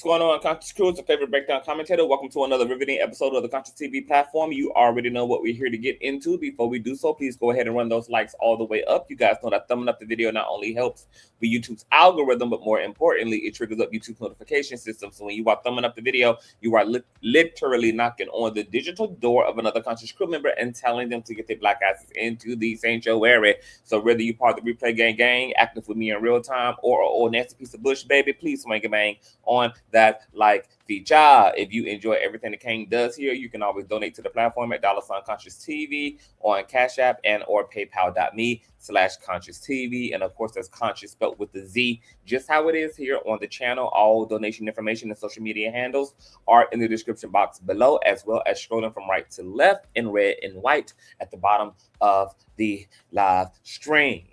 going on, Consciouztv, your favorite breakdown commentator? Welcome to another riveting episode of the Consciouztv platform. You already know what we're here to get into. Before we do so, please go ahead and run those likes all the way up. You guys know that thumbing up the video not only helps with YouTube's algorithm, but more importantly, it triggers up YouTube's notification system. So when you are thumbing up the video, you are literally knocking on the digital door of another Conscious crew member and telling them to get their black asses into the sanctuary. So whether you part of the replay gang, active with me in real time, or an old nasty piece of bush, baby, please swing a bang on that like feature. If you enjoy everything the King does here, you can always donate to the platform at $Consciouztv on Cash App and or paypal.me/ConsciouzTV. And of course, that's Conscious spelled with the Z, just how it is here on the channel. All donation information and social media handles are in the description box below, as well as scrolling from right to left in red and white at the bottom of the live stream.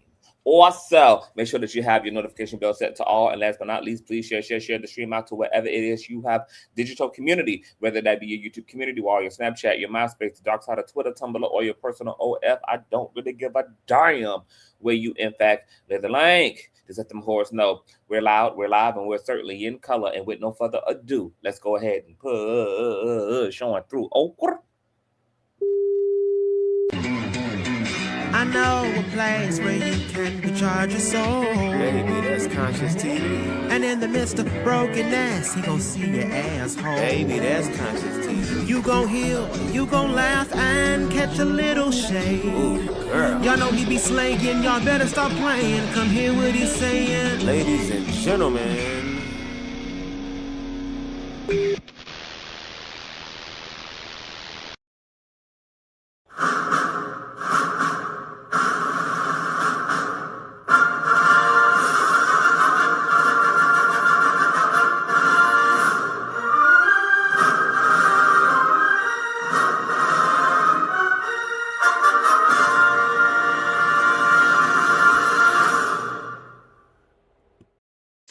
Also, make sure that you have your notification bell set to all. And last but not least, please share the stream out to wherever it is you have digital community, whether that be your YouTube community or your Snapchat, your MySpace, the dark side of Twitter, Tumblr, or your personal OF. I don't really give a damn where you, in fact, leave the link. Just let them whores know we're loud, we're live, and we're certainly in color. And with no further ado, let's go ahead and push on through. I know a place where you can recharge your soul. Baby, that's Consciouztv. And in the midst of brokenness, he gon' see your asshole. Baby, that's Consciouztv. You gon' heal, you gon' laugh and catch a little shade. Ooh, girl. Y'all know he be slaying, y'all better stop playing. Come hear what he's saying. Ladies and gentlemen.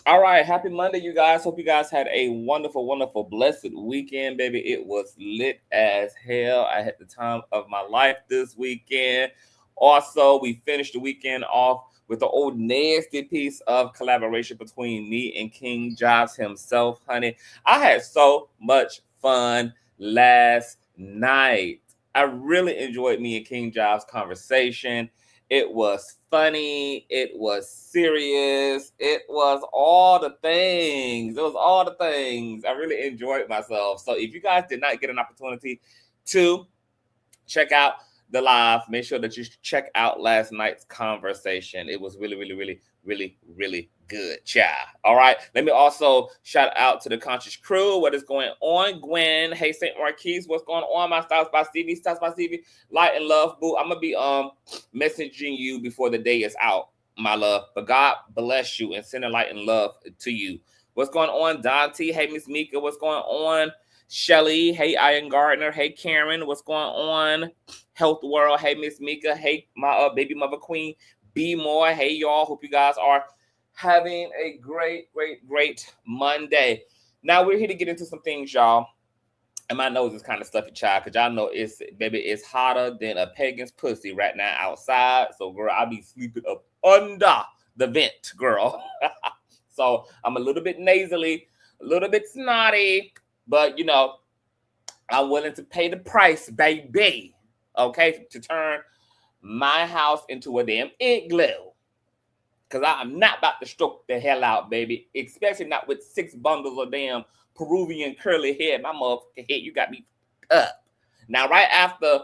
All right, happy Monday, you guys. Hope you guys had a wonderful, blessed weekend, baby. It was lit as hell. I had the time of my life this weekend. Also, we finished the weekend off with the old nasty piece of collaboration between me and King Jobs himself, honey. I had so much fun last night. I really enjoyed me and King Jobs' conversation. It was funny. It was serious. It was all the things. It was all the things. I really enjoyed myself. So if you guys did not get an opportunity to check out the live, make sure that you check out last night's conversation. It was really good, child. All right. Let me also shout out to the Conscious crew. What is going on, Gwen? Hey, St. Marquise, what's going on? My Styles by Stevie, light and love, boo. I'm gonna be messaging you before the day is out, my love. But God bless you and sending light and love to you. What's going on, Dante? Hey, Miss Mika, what's going on? Shelly, hey, Ian Gardner, hey, Karen, what's going on? Health World, hey, Miss Mika, hey, my baby mother queen, B More, hey, y'all. Hope you guys are having a great Monday. Now we're here to get into some things, y'all. And my nose is kind of stuffy, child, because y'all know it's hotter than a pagan's pussy right now outside. So, girl, I'll be sleeping up under the vent, girl. So I'm a little bit nasally, a little bit snotty, but you know, I'm willing to pay the price, baby. Okay, to turn my house into a damn igloo. Because I'm not about to stroke the hell out, baby. Especially not with 6 bundles of damn Peruvian curly hair. My motherfucking head, you got me up. Now, right after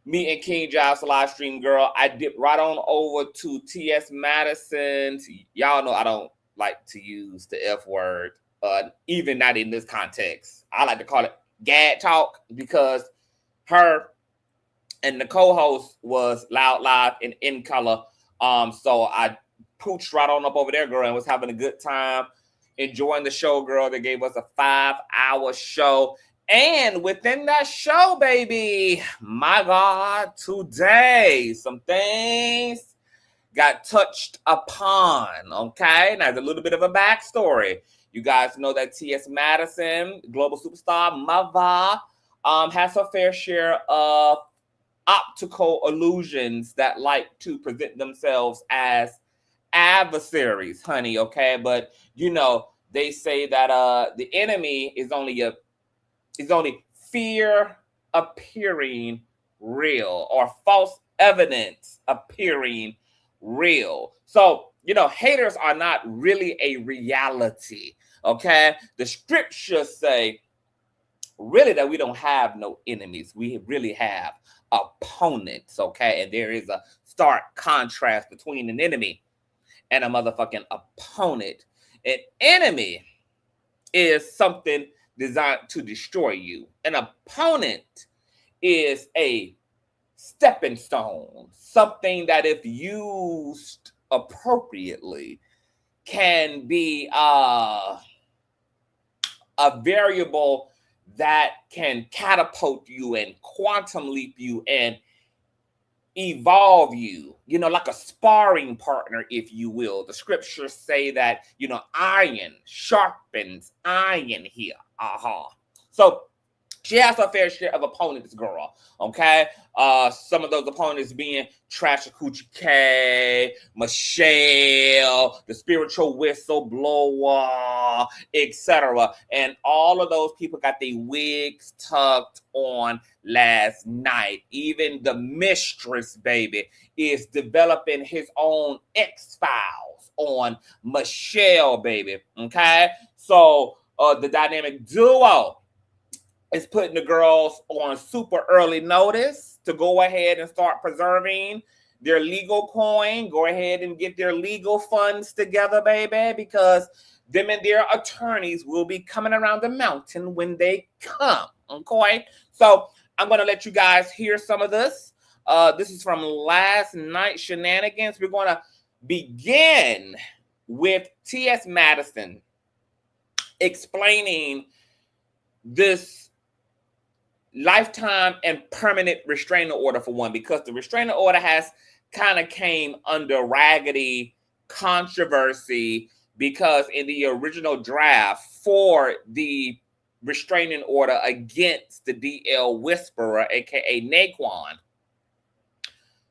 me and King Jobs live stream, girl, I dipped right on over to T.S. Madison. Y'all know I don't like to use the F word, even not in this context. I like to call it gad talk because her and the co-host was loud, live, and in color. So I pooched right on up over there, girl, and was having a good time, enjoying the show, girl. They gave us a 5-hour show. And within that show, baby, my God, today, some things got touched upon, okay? Now, there's a little bit of a backstory. You guys know that T.S. Madison, global superstar, mother, has her fair share of optical illusions that like to present themselves as adversaries, honey, okay? But, you know, they say that the enemy is only fear appearing real, or false evidence appearing real. So, haters are not really a reality. Okay, the scriptures say really that we don't have no enemies. We really have opponents. Okay, and there is a stark contrast between an enemy and a motherfucking opponent. An enemy is something designed to destroy you. An opponent is a stepping stone, something that if used appropriately can be a variable that can catapult you and quantum leap you and evolve you, like a sparring partner, if you will. The scriptures say that, iron sharpens iron here. So she has her fair share of opponents, girl. Okay. Some of those opponents being Tasha K, Michelle, the spiritual whistleblower, etc. And all of those people got their wigs tucked on last night. Even the mistress, baby, is developing his own X-Files on Michelle, baby. Okay. So the dynamic duo is putting the girls on super early notice to go ahead and start preserving their legal coin. Go ahead and get their legal funds together, baby, because them and their attorneys will be coming around the mountain when they come. Okay, so I'm going to let you guys hear some of this. This is from last night's shenanigans. We're going to begin with T.S. Madison explaining this lifetime and permanent restraining order, for one, because the restraining order has kind of came under raggedy controversy, because in the original draft for the restraining order against the DL Whisperer, aka Naquan,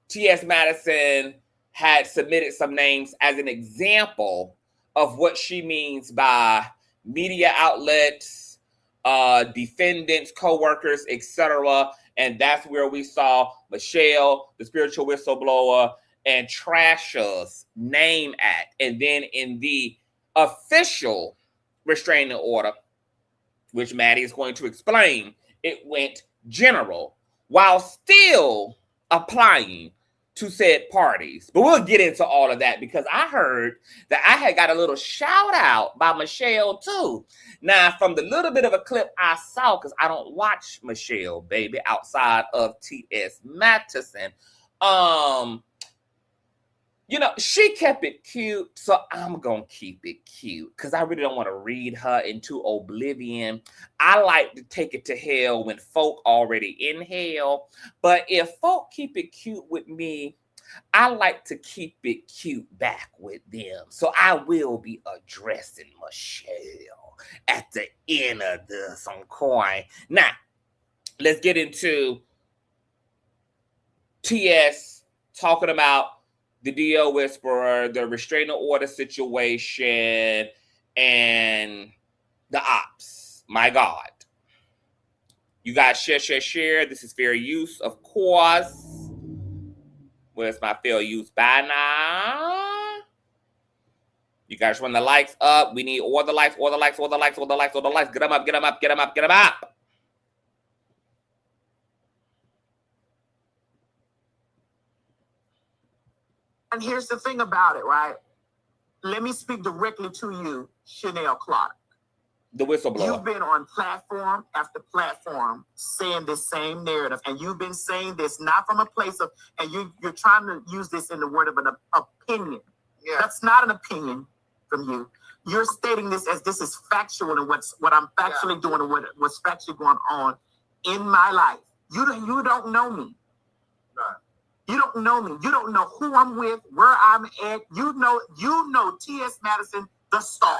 T.S. Madison had submitted some names as an example of what she means by media outlets, defendants, co-workers, etc. And that's where we saw Michelle, the spiritual whistleblower, and Tasha's name at. And then in the official restraining order, which Maddie is going to explain, it went general while still applying to said parties. But we'll get into all of that, because I heard that I had got a little shout out by Michelle too. Now, from the little bit of a clip I saw, because I don't watch Michelle, baby, outside of T.S. Madison, she kept it cute, so I'm going to keep it cute, because I really don't want to read her into oblivion. I like to take it to hell when folk already in hell, but if folk keep it cute with me, I like to keep it cute back with them. So I will be addressing Michelle at the end of this on coin. Now, let's get into T.S. talking about the DL Whisperer, the restraining order situation, and the ops. My God. You guys share. This is fair use, of course. Where's my fair use by now? You guys run the likes up. We need all the likes. Get them up. And here's the thing about it, right? Let me speak directly to you, Chanel Clark. The whistleblower. You've been on platform after platform saying this same narrative, and you've been saying this not from a place of, and you're trying to use this in the word of an opinion. Yeah. That's not an opinion from you. You're stating this as this is factual, and what I'm factually doing and what's factually going on in my life. You don't know me. Right. You don't know me. You don't know who I'm with, where I'm at. You know T.S. Madison, the star.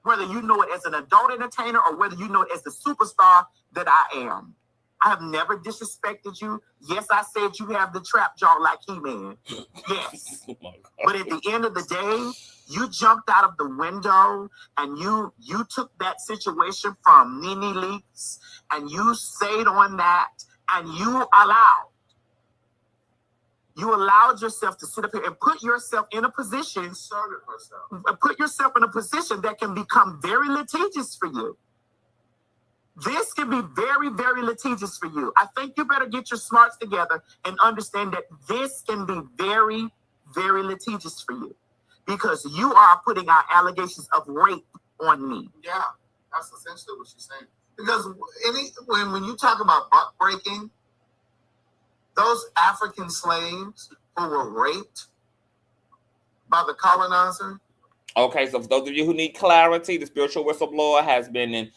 Whether you know it as an adult entertainer or whether you know it as the superstar that I am. I have never disrespected you. Yes, I said you have the trap jaw like He-Man. Yes. Oh, but at the end of the day, You jumped out of the window and you took that situation from Nene Leaks and you stayed on that and you allowed yourself to sit up here and put yourself in a position, put yourself in a position that can become very litigious for you. This can be very, very litigious for you. I think you better get your smarts together and understand that this can be very, very litigious for you. Because you are putting out allegations of rape on me. Yeah, that's essentially what she's saying. Because when you talk about buck breaking, those African slaves who were raped by the colonizer. Okay, so for those of you who need clarity, the spiritual whistleblower has been in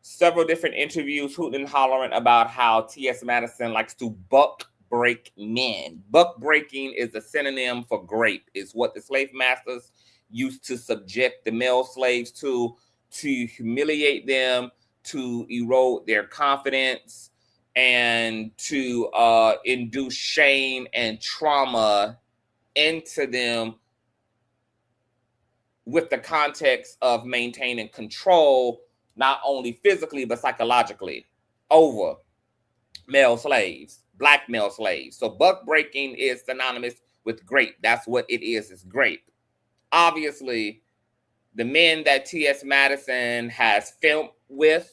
several different interviews hooting and hollering about how T.S. Madison likes to buck break men. Buck breaking is a synonym for grape. It's what the slave masters used to subject the male slaves to humiliate them, to erode their confidence, and to induce shame and trauma into them with the context of maintaining control, not only physically but psychologically, over male slaves. Black male slaves. So buck breaking is synonymous with grape. That's what it is grape. Obviously, the men that T.S. Madison has filmed with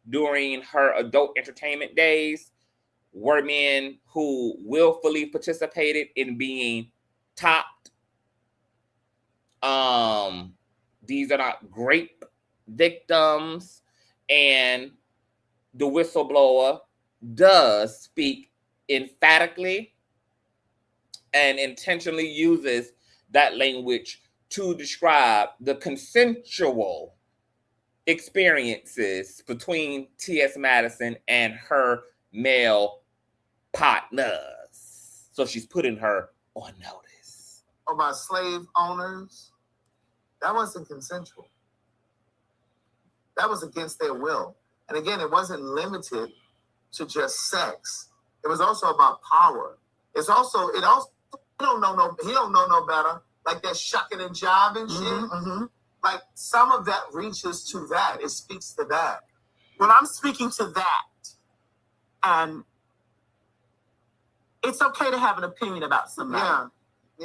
during her adult entertainment days were men who willfully participated in being topped. These are not grape victims, and the whistleblower does speak emphatically and intentionally uses that language to describe the consensual experiences between T.S. Madison and her male partners. So she's putting her on notice. About slave owners, that wasn't consensual. That was against their will. And again, it wasn't limited to just sex. It was also about power. He don't know no better. Like that shucking and jiving shit. Mm-hmm. Like some of that reaches to that. It speaks to that. Well, I'm speaking to that. And it's okay to have an opinion about somebody. Yeah.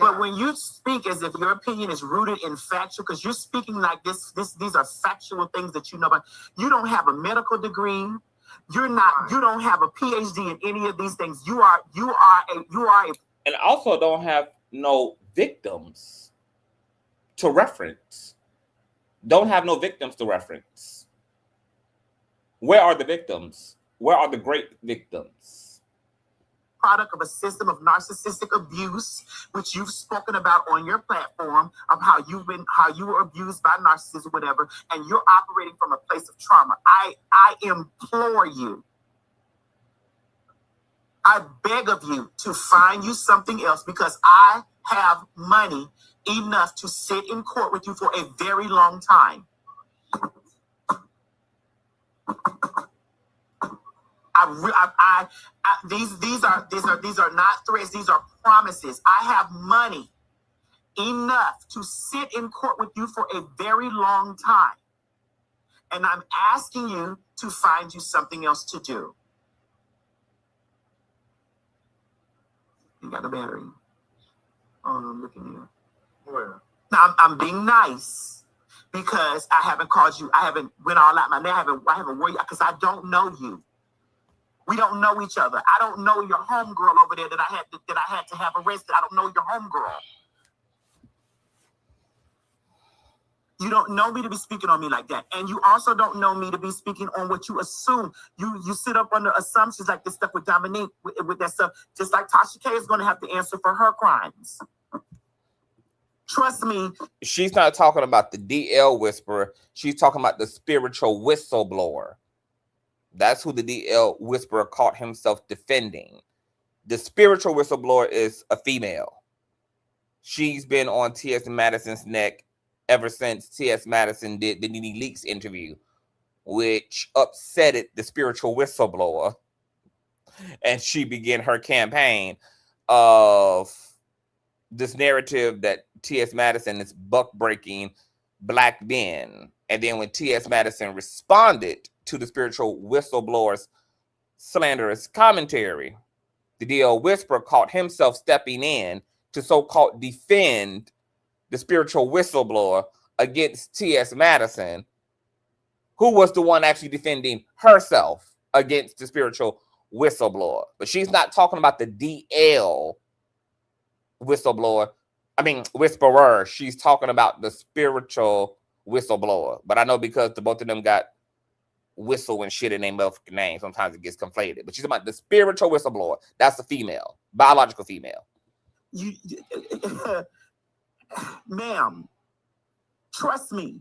But when you speak as if your opinion is rooted in factual, because you're speaking like these are factual things that you know about. You don't have a medical degree. You don't have a PhD in any of these things. You are a and also don't have no victims to reference. Don't have no victims to reference. Where are the victims? Where are the great victims? Product of a system of narcissistic abuse, which you've spoken about on your platform, of how you were abused by narcissists or whatever, and you're operating from a place of trauma. I implore you, I beg of you to find you something else, because I have money enough to sit in court with you for a very long time. These are not threats. These are promises. I have money enough to sit in court with you for a very long time, and I'm asking you to find you something else to do. You got a battery? Oh, I'm looking here. Where? Now I'm being nice because I haven't called you. I haven't went all out my name. I haven't worried because I don't know you. We don't know each other. I don't know your homegirl over there that I had to have arrested. I don't know your homegirl. You don't know me to be speaking on me like that. And you also don't know me to be speaking on what you assume. You sit up under assumptions like this stuff with Dominique, with that stuff. Just like Tasha K is going to have to answer for her crimes. Trust me. She's not talking about the DL whisperer. She's talking about the spiritual whistleblower. That's who the DL whisperer caught himself defending. The spiritual whistleblower is a female. She's been on T.S. Madison's neck ever since T.S. Madison did the Nene Leaks interview, which upsetted the spiritual whistleblower. And she began her campaign of this narrative that T.S. Madison is buck breaking black men. And then when T.S. Madison responded to the spiritual whistleblower's slanderous commentary, the DL Whisperer caught himself stepping in to so-called defend the spiritual whistleblower against T.S. Madison, who was the one actually defending herself against the spiritual whistleblower. But she's not talking about the DL whistleblower. I mean, whisperer. She's talking about the spiritual whistleblower. But I know because the both of them got whistle and shit in their motherfucking name, sometimes it gets conflated. But she's about the spiritual whistleblower. That's a female, biological female. Ma'am, trust me.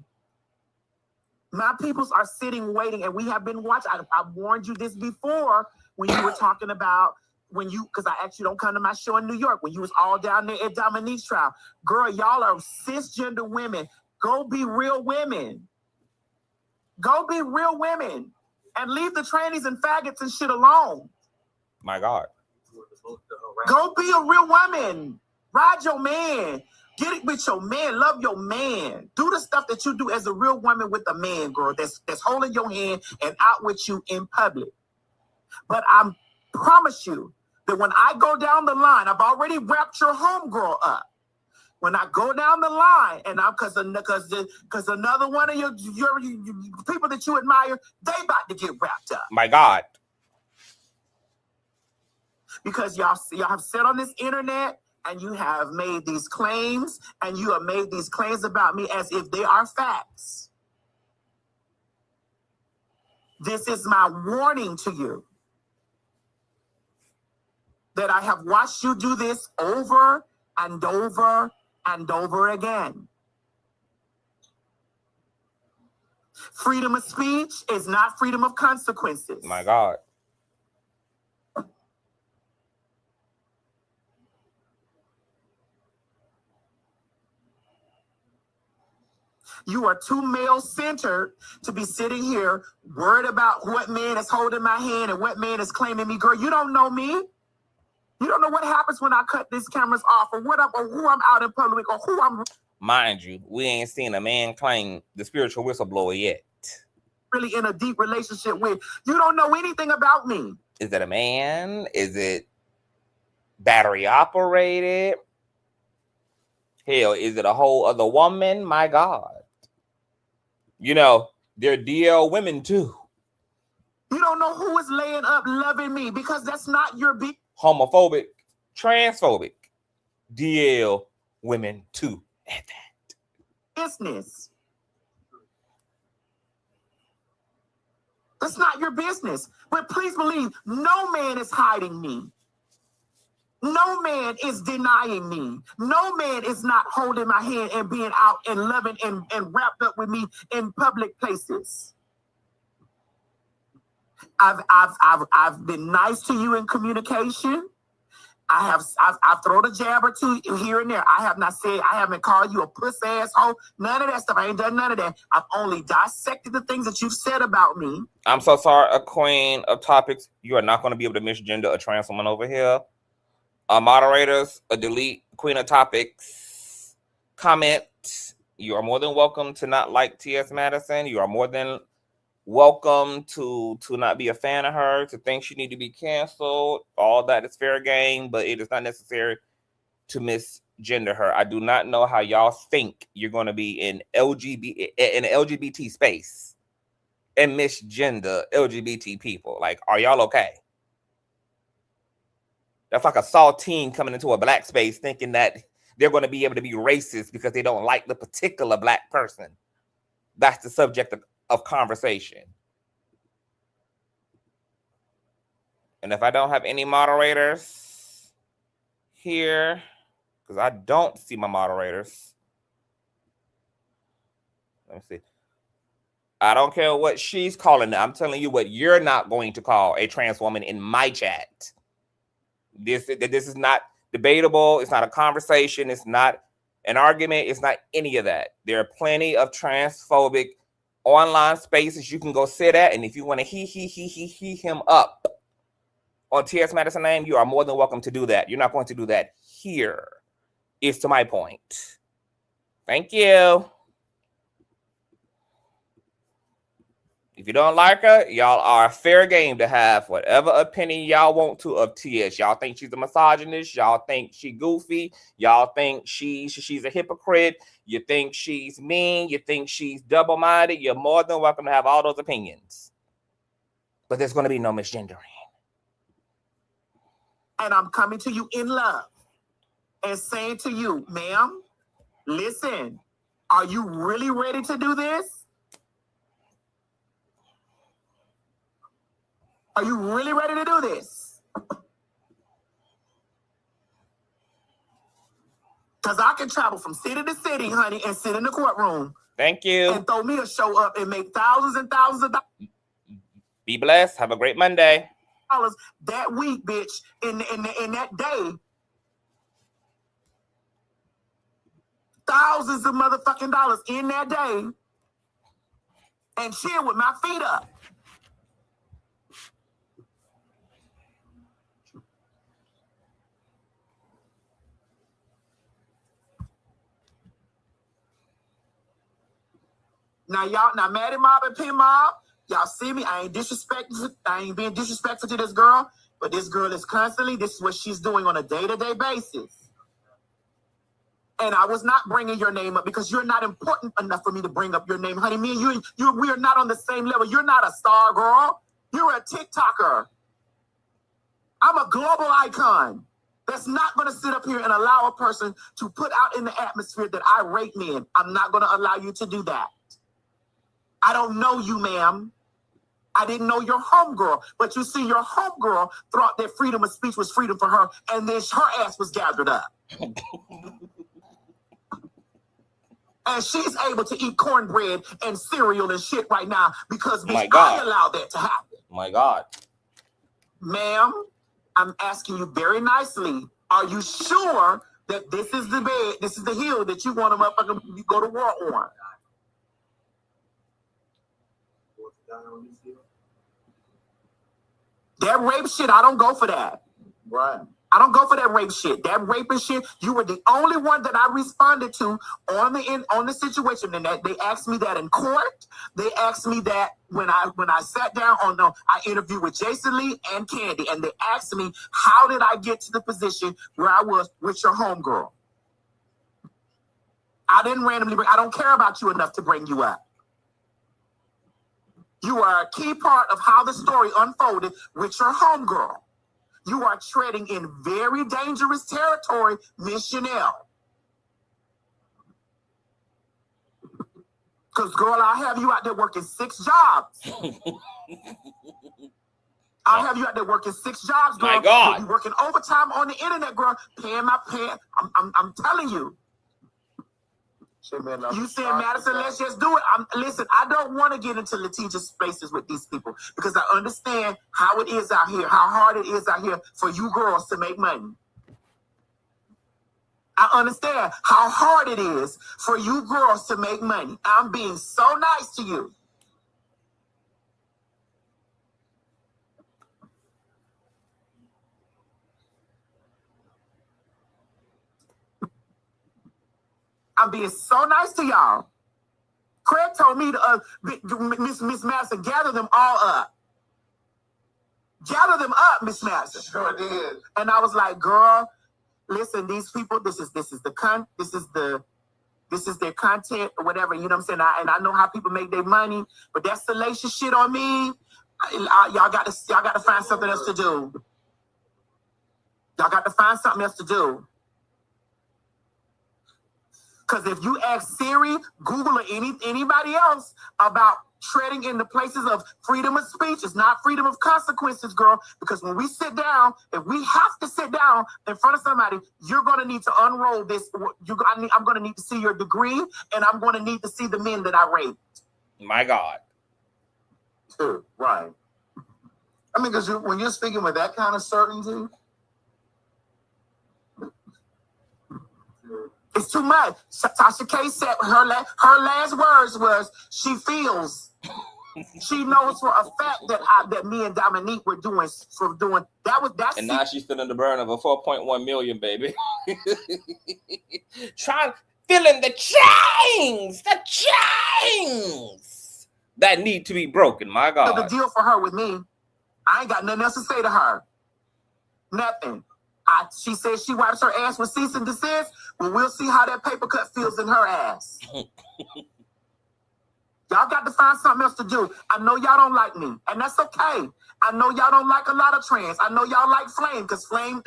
My peoples are sitting waiting, and we have been watching. I warned you this before when you were talking about because I asked you don't come to my show in New York when you was all down there at Dominique's trial. Girl, y'all are cisgender women. Go be real women. Go be real women and leave the trannies and faggots and shit alone. My God. Go be a real woman. Ride your man. Get it with your man. Love your man. Do the stuff that you do as a real woman with a man, girl, that's holding your hand and out with you in public. But I promise you that when I go down the line, I've already wrapped your homegirl up. When I go down the line, and I'm because another one of your people that you admire, they about to get wrapped up. My God. Because y'all have said on this internet, and you have made these claims, and you have made these claims about me as if they are facts. This is my warning to you that I have watched you do this over and over and over again. Freedom of speech is not freedom of consequences. My God. You are too male-centered to be sitting here worried about what man is holding my hand and what man is claiming me. Girl, you don't know me. You don't know what happens when I cut these cameras off or who I'm out in public or who I'm... Mind you, we ain't seen a man claim the spiritual whistleblower yet. Really in a deep relationship with. You don't know anything about me. Is it a man? Is it battery operated? Hell, is it a whole other woman? My God. You know, they're DL women too. You don't know who is laying up loving me because that's not your big... Homophobic, transphobic, DL women too at that. Business. That's not your business. But please believe, no man is hiding me. No man is denying me. No man is not holding my hand and being out and loving and wrapped up with me in public places. I've been nice to you in communication. I've thrown a jab or two here and there. I haven't called you a puss asshole. None of that stuff. I ain't done none of that. I've only dissected the things that you've said about me. I'm so sorry, a queen of topics. You are not going to be able to misgender a trans woman over here. Moderators, delete queen of topics comment. You are more than welcome to not like T.S. Madison. You are more than welcome to not be a fan of her, to think she need to be canceled. All that is fair game, but it is not necessary to misgender her. I do not know how y'all think you're going to be in LGBT space and misgender LGBT people. Like, are y'all okay? That's like a saltine coming into a black space thinking that they're going to be able to be racist because they don't like the particular black person. That's the subject of conversation. And if I don't have any moderators here, because I don't see my moderators. Let me see. I don't care what she's calling it. I'm telling you what you're not going to call a trans woman in my chat. This is not debatable. It's not a conversation. It's not an argument. It's not any of that. There are plenty of transphobic online spaces you can go sit at, and if you want to he him up on T.S. Madison name, you are more than welcome to do that. You're not going to do that here. is to my point. Thank you. If you don't like her, y'all are fair game to have whatever opinion y'all want to of TS. Y'all think she's a misogynist. Y'all think she goofy. Y'all think she's a hypocrite. You think she's mean. You think she's double-minded. You're more than welcome to have all those opinions. But there's going to be no misgendering. And I'm coming to you in love and saying to you, ma'am, listen, are you really ready to do this? Are you really ready to do this? Because I can travel from city to city, honey, and sit in the courtroom. Thank you. And throw me a show up and make thousands and thousands of dollars. Be blessed. Have a great Monday. That week, bitch, in that day. Thousands of motherfucking dollars in that day. And chill with my feet up. Now Maddie Mob and Pin Mob, y'all see me. I ain't being disrespectful to this girl, but this girl is constantly, this is what she's doing on a day-to-day basis. And I was not bringing your name up because you're not important enough for me to bring up your name, honey. Me and you, we are not on the same level. You're not a star, girl. You're a TikToker. I'm a global icon that's not going to sit up here and allow a person to put out in the atmosphere that I rate men. I'm not going to allow you to do that. I don't know you, ma'am. I didn't know your homegirl, but you see, your homegirl thought that freedom of speech was freedom for her, and then her ass was gathered up. And she's able to eat cornbread and cereal and shit right now because I allowed that to happen. My God. Ma'am, I'm asking you very nicely, are you sure that this is the bed, this is the hill that you want to motherfucking go to war on? That rape shit, I don't go for that. Right. I don't go for that rape shit. That raping shit, you were the only one that I responded to on the situation. And that they asked me that in court. They asked me that when I sat down I interviewed with Jason Lee and Candy, and they asked me, how did I get to the position where I was with your homegirl? I didn't randomly I don't care about you enough to bring you up. You are a key part of how the story unfolded with your homegirl. You are treading in very dangerous territory, Miss Chanel. Because, girl, I'll have you out there working 6 jobs. I'll have you out there working 6 jobs, girl. My God. You'll be working overtime on the internet, girl. I'm telling you. You said, Madison, let's just do it. Listen, I don't want to get into litigious spaces with these people because I understand how it is out here, how hard it is out here for you girls to make money. I understand how hard it is for you girls to make money. I'm being so nice to you. I'm being so nice to y'all. Craig told me to, Miss Madison, gather them all up. Gather them up, Miss Madison. Sure did. And I was like, girl, listen, these people, this is their content or whatever, you know what I'm saying? And I know how people make their money, but that salacious shit on me, y'all got to find something else to do. Y'all got to find something else to do. Because if you ask Siri, Google, or anybody else about treading in the places of freedom of speech, it's not freedom of consequences, girl. Because when we sit down, if we have to sit down in front of somebody, you're going to need to unroll this. I'm going to need to see your degree, and I'm going to need to see the men that I raped. My God. True, right. I mean, because when you're speaking with that kind of certainty, it's too much. Tasha K said her last words was, she feels. She knows for a fact that me and Dominique were doing that. And now she's still in the burn of a 4.1 million, baby. Trying feeling the chains that need to be broken. My God. The deal for her with me, I ain't got nothing else to say to her. Nothing. She says she wipes her ass with cease and desist. Well, we'll see how that paper cut feels in her ass. Y'all got to find something else to do. I know y'all don't like me, and that's okay. I know y'all don't like a lot of trans. I know y'all like Flame, because Flame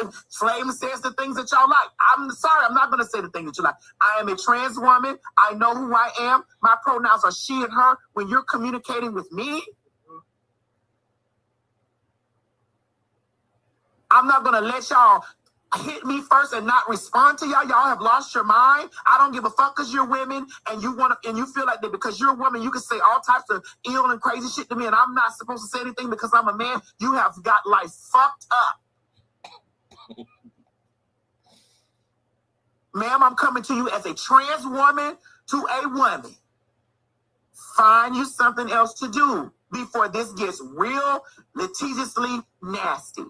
says the things that y'all like. I'm sorry, I'm not going to say the thing that you like. I am a trans woman. I know who I am. My pronouns are she and her. When you're communicating with me, I'm not going to let y'all hit me first and not respond to y'all. Y'all have lost your mind. I don't give a fuck because you're women and you feel like that because you're a woman, you can say all types of ill and crazy shit to me and I'm not supposed to say anything because I'm a man. You have got life fucked up. Ma'am, I'm coming to you as a trans woman to a woman. Find you something else to do before this gets real litigiously nasty.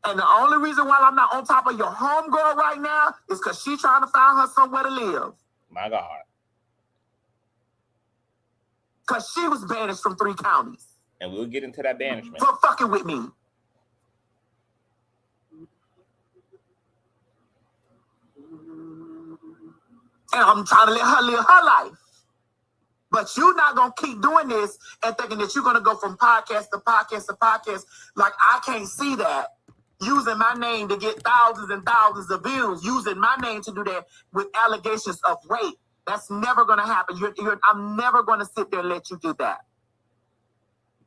And the only reason why I'm not on top of your homegirl right now is because she's trying to find her somewhere to live. My God. Because she was banished from 3 counties. And we'll get into that banishment. For fucking with me. And I'm trying to let her live her life. But you're not going to keep doing this and thinking that you're going to go from podcast to podcast to podcast. Like, I can't see that. Using my name to get thousands and thousands of views, using my name to do that with allegations of rape. That's never going to happen. I'm never going to sit there and let you do that.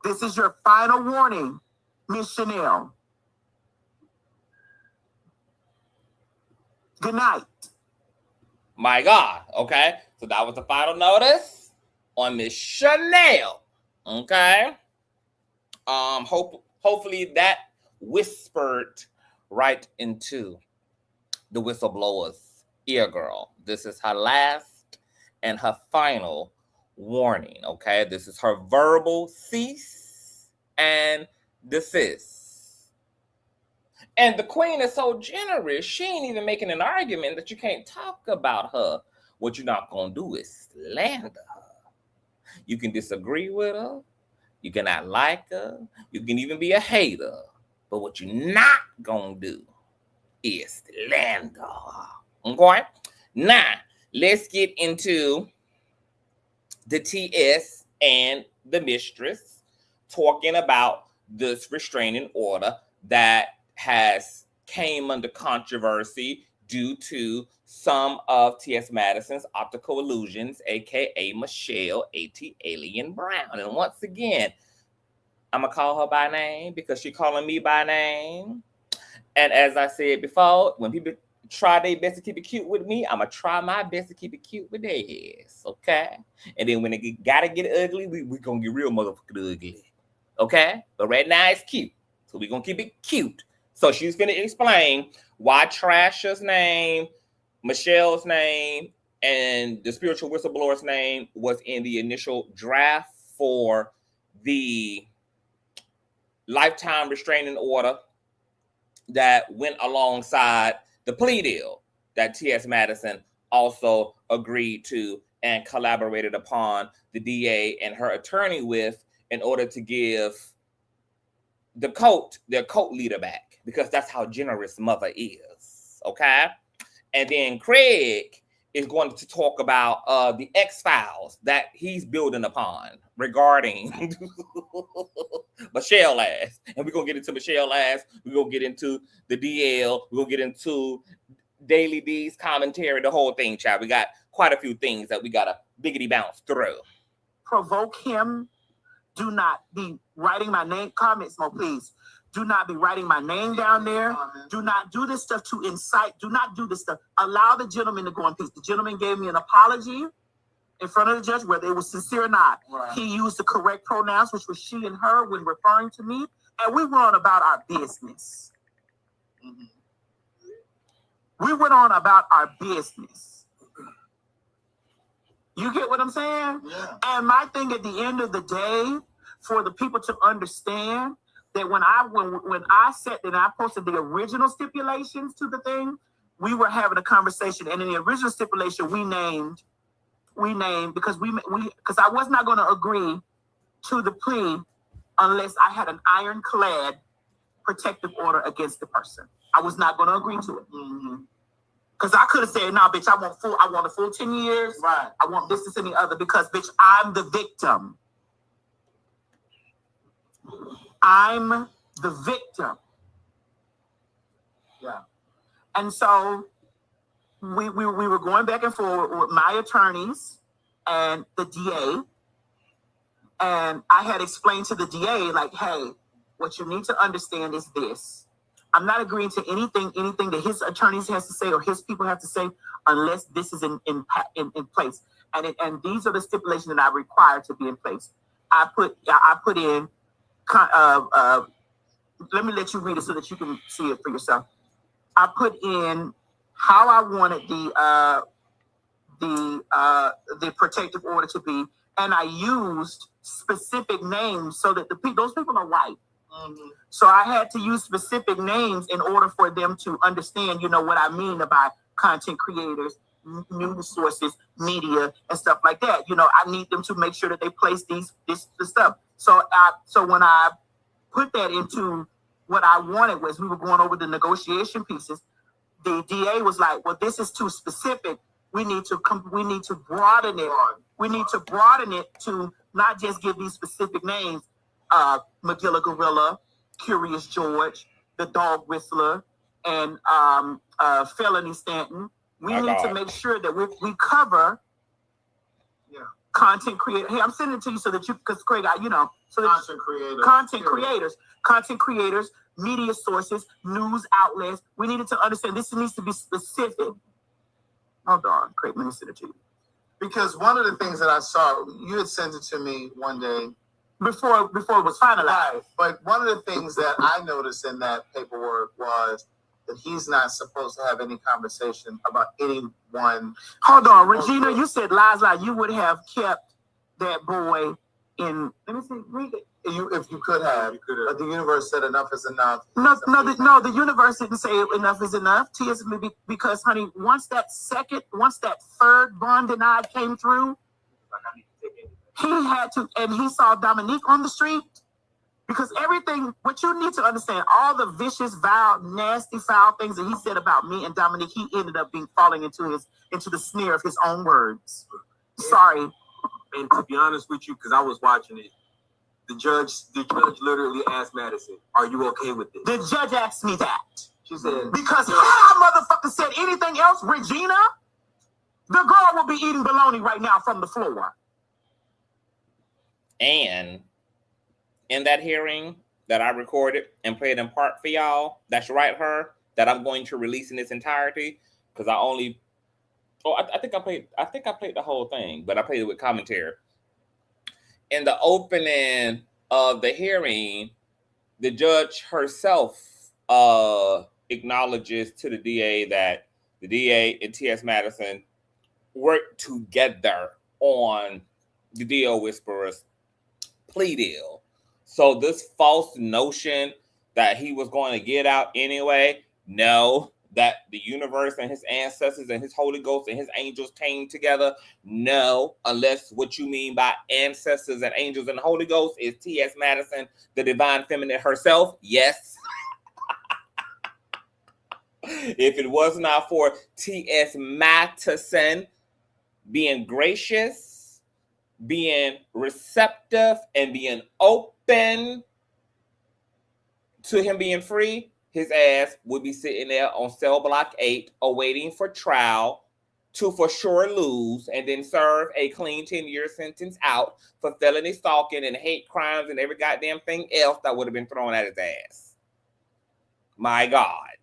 This is your final warning, Miss Chanel. Good night. My God. Okay. So that was the final notice on Miss Chanel. Okay. Hopefully that whispered right into the whistleblower's ear, girl. This is her last and her final warning, okay? This is her verbal cease and desist. And the queen is so generous, she ain't even making an argument that you can't talk about her. What you're not going to do is slander her. You can disagree with her. You cannot like her. You can even be a hater. But what you're not going to do is slander her. Okay? Now, let's get into the TS and the mistress talking about this restraining order that has came under controversy due to some of T.S. Madison's optical illusions, a.k.a. Michelle A.T. Alien Brown. And once again, I'm going to call her by name because she's calling me by name. And as I said before, when people try their best to keep it cute with me, I'm going to try my best to keep it cute with their ass, okay? And then when it got to get ugly, we're going to get real motherfucking ugly, okay? But right now it's cute, so we're going to keep it cute. So she's going to explain why Trasha's name, Michelle's name, and the spiritual whistleblower's name was in the initial draft for the lifetime restraining order that went alongside the plea deal that T.S. Madison also agreed to and collaborated upon the DA and her attorney with in order to give their cult leader back, because that's how generous mother is, okay? And then Craig is going to talk about the X-Files that he's building upon regarding Michelle ass. And we're going to get into Michelle ass. We're going to get into the DL. We're going to get into Daily D's commentary, the whole thing, child. We got quite a few things that we got to biggity bounce through. Provoke him. Do not be writing my name. Comments, Mo, please. Do not be writing my name down there. Do not do this stuff to incite. Do not do this stuff. Allow the gentleman to go in peace. The gentleman gave me an apology in front of the judge, whether it was sincere or not. Right. He used the correct pronouns, which was she and her when referring to me. And we went on about our business. Mm-hmm. We went on about our business. You get what I'm saying? Yeah. And my thing at the end of the day, for the people to understand that when I said that I posted the original stipulations to the thing, we were having a conversation, and in the original stipulation we named because because I was not going to agree to the plea unless I had an ironclad protective order against the person. I was not going to agree to it. Because I could have said, "Nah, bitch, I want a full 10 years. Right. I want this and the other," because, bitch, I'm the victim. I'm the victim. Yeah. And so we were going back and forth with my attorneys and the DA. And I had explained to the DA, like, hey, what you need to understand is this. I'm not agreeing to anything that his attorneys has to say or his people have to say unless this is in place. And these are the stipulations that I require to be in place. I put in, let me let you read it so that you can see it for yourself. I put in how I wanted the protective order to be, and I used specific names so that those people are white. So I had to use specific names in order for them to understand, what I mean about content creators, news sources, media, and stuff like that. I need them to make sure that they place this stuff. So when I put that into what I wanted was we were going over the negotiation pieces. The DA was like, "Well, this is too specific. We need to broaden it. We need to broaden it to not just give these specific names, Magilla Gorilla, Curious George, the Dog Whistler, and Felony Stanton. We need to make sure that we cover content creators. Hey, I'm sending it to you so that because Craig, content creators, media sources, news outlets. We needed to understand this needs to be specific. Hold on, Craig, let me send it to you. Because one of the things that I saw, you had sent it to me one day before it was finalized. Right. But one of the things that I noticed in that paperwork was that he's not supposed to have any conversation about anyone. Hold on, Regina, you said lies. You would have kept that boy in. Let me see. Read it. If you could have, but the universe said enough is enough. No, the universe didn't say enough is enough. Because, honey, once that third bond denied came through, he had to, and he saw Dominique on the street. Because everything, what you need to understand, all the vicious, vile, nasty, foul things that he said about me and Dominique, he ended up falling into the snare of his own words. Sorry. And to be honest with you, because I was watching it, the judge literally asked Madison, "Are you okay with this?" The judge asked me that. She said, because had I motherfucker said anything else, Regina, the girl will be eating bologna right now from the floor. And in that hearing that I recorded and played in part for y'all, that's right, that I'm going to release in its entirety, because I think I played the whole thing, but I played it with commentary. In the opening of the hearing, the judge herself acknowledges to the DA that the DA and T.S. Madison worked together on the DO Whisperer's plea deal. So this false notion that he was going to get out anyway, no. That the universe and his ancestors and his Holy Ghost and his angels came together, no. Unless what you mean by ancestors and angels and the Holy Ghost is T.S. Madison, the divine feminine herself, yes. If it was not for T.S. Madison being gracious, being receptive, and being open to him being free, his ass would be sitting there on cell block 8 awaiting for trial to for sure lose and then serve a clean 10-year sentence out for felony stalking and hate crimes and every goddamn thing else that would have been thrown at his ass. My God.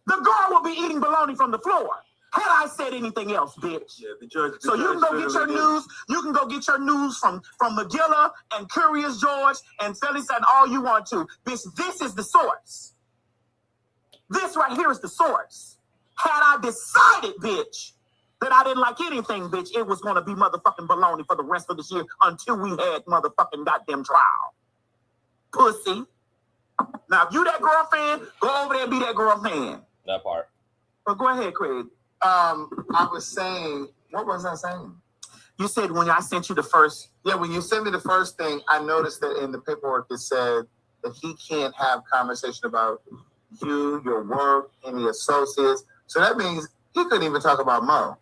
The girl will be eating bologna from the floor. Had I said anything else, bitch? Yeah, the judge. So you can go get your news. You can go get your news from Magilla and Curious George and Felix and all you want to. Bitch, this is the source. This right here is the source. Had I decided, bitch, that I didn't like anything, bitch. It was going to be motherfucking baloney for the rest of this year until we had motherfucking goddamn trial. Pussy. Now, if you that girl fan, go over there and be that girl fan. That part. But go ahead, Craig. I was saying, what was I saying? You said when I sent you the first. Yeah, when you sent me the first thing, I noticed that in the paperwork it said that he can't have conversation about you, your work, any associates. So that means he couldn't even talk about Mo.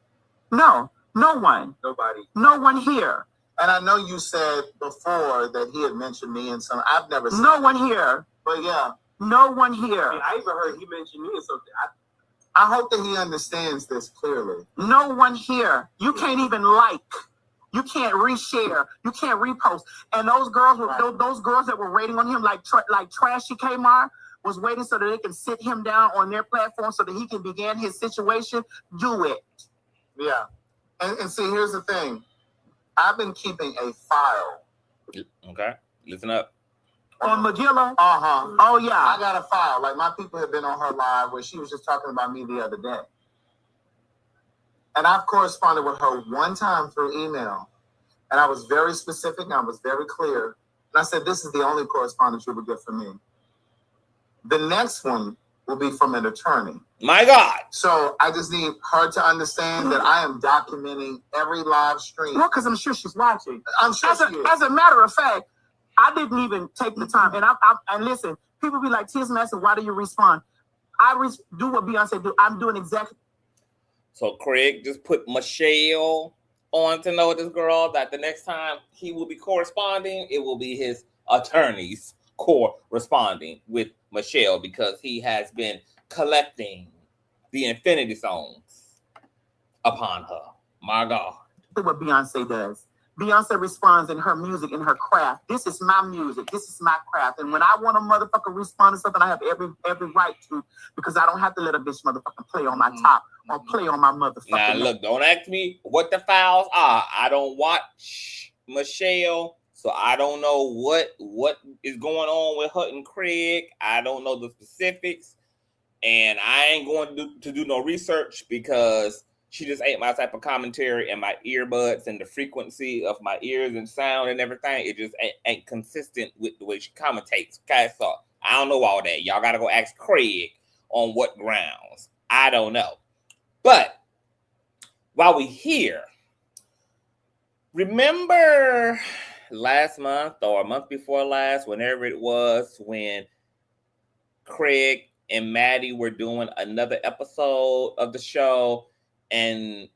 No, no one. Nobody. No one here. And I know you said before that he had mentioned me in some. I've never seen No one here. But yeah. No one here. I even heard he mentioned me or something. I hope that he understands this clearly. No one here. You can't even like. You can't reshare. You can't repost. And those girls, those girls that were waiting on him, like Trashy Kmart, was waiting so that they can sit him down on their platform so that he can begin his situation. Do it. Yeah. And see, here's the thing. I've been keeping a file. Okay, listen up. On Magilla? Uh-huh. Oh, yeah. I got a file. Like, my people have been on her live where she was just talking about me the other day. And I've corresponded with her one time through email. And I was very specific and I was very clear. And I said, this is the only correspondence you will get from me. The next one will be from an attorney. My God. So I just need her to understand that I am documenting every live stream. Well, because I'm sure she's watching. I'm sure she is. As a matter of fact, I didn't even take the time. And listen, people be like, Tiz Master, why do you respond? I do what Beyonce do. I'm doing exactly. So Craig just put Michelle on to know this girl that the next time he will be corresponding, it will be his attorneys corresponding with Michelle because he has been collecting the infinity songs upon her. My God. What Beyonce does. Beyonce responds in her music, in her craft. This is my music. This is my craft. And when I want a motherfucker respond to something, I have every right to, because I don't have to let a bitch motherfucker play on my top or play on my motherfucker. Now, look, don't ask me what the files are. I don't watch Michelle, so I don't know what is going on with her and Craig. I don't know the specifics. And I ain't going to do no research because she just ain't my type of commentary, and my earbuds and the frequency of my ears and sound and everything, it just ain't consistent with the way she commentates. Okay, so I don't know all that. Y'all got to go ask Craig on what grounds. I don't know. But while we here, remember last month or a month before last, whenever it was, when Craig and Maddie were doing another episode of the show, and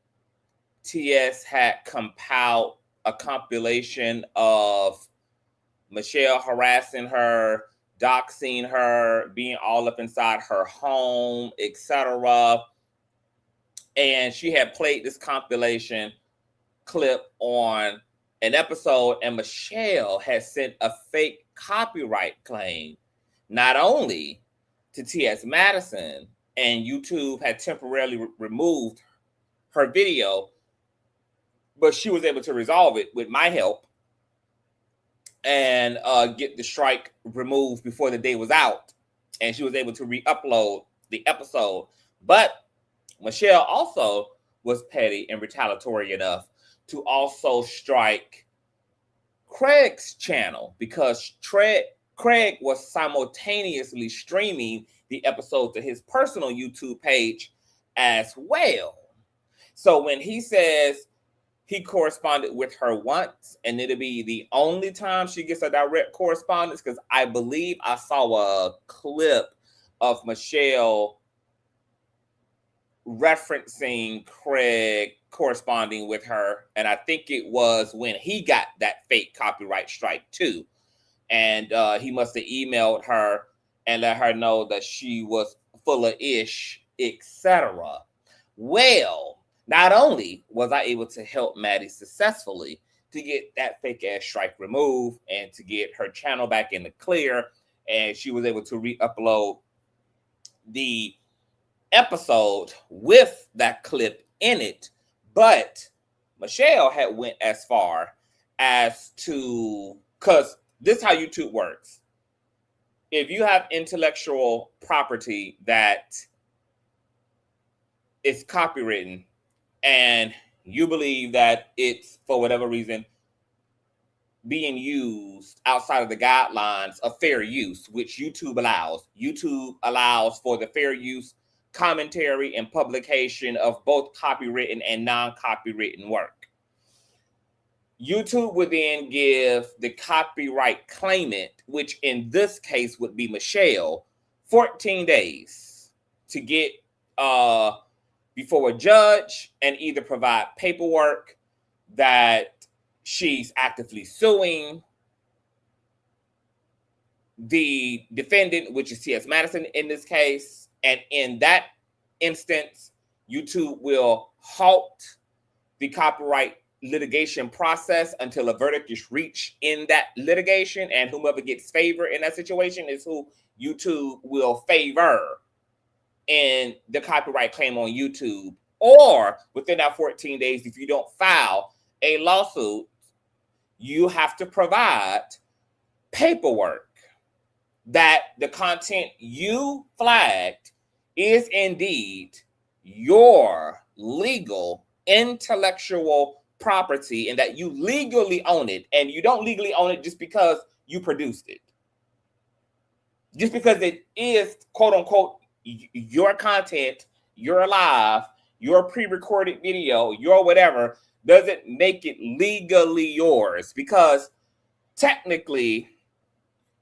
TS had compiled a compilation of Michelle harassing her, doxing her, being all up inside her home, etc. And she had played this compilation clip on an episode, and Michelle had sent a fake copyright claim, not only to T.S. Madison, and YouTube had temporarily removed her video, but she was able to resolve it with my help and get the strike removed before the day was out. And she was able to re-upload the episode. But Michelle also was petty and retaliatory enough to also strike Craig's channel, because Craig was simultaneously streaming the episode to his personal YouTube page as well. So when he says he corresponded with her once, and it'll be the only time she gets a direct correspondence, because I believe I saw a clip of Michelle referencing Craig corresponding with her, and I think it was when he got that fake copyright strike too. And he must have emailed her and let her know that she was full of ish, etc. Well, not only was I able to help Maddie successfully to get that fake ass strike removed and to get her channel back in the clear, and she was able to re-upload the episode with that clip in it, but Michelle had went as far as to, because this is how YouTube works. If you have intellectual property that is copywritten, and you believe that it's, for whatever reason, being used outside of the guidelines of fair use, which YouTube allows. YouTube allows for the fair use commentary and publication of both copywritten and non-copywritten work. YouTube would then give the copyright claimant, which in this case would be Michelle, 14 days to get before a judge and either provide paperwork that she's actively suing the defendant, which is T.S. Madison in this case. And in that instance, YouTube will halt the copyright litigation process until a verdict is reached in that litigation. And whomever gets favored in that situation is who YouTube will favor in the copyright claim on YouTube. Or within that 14 days, if you don't file a lawsuit, you have to provide paperwork that the content you flagged is indeed your legal intellectual property and that you legally own it. And you don't legally own it just because you produced it. Just because it is, quote unquote, your content, your live, your pre-recorded video, your whatever, doesn't make it legally yours. Because technically,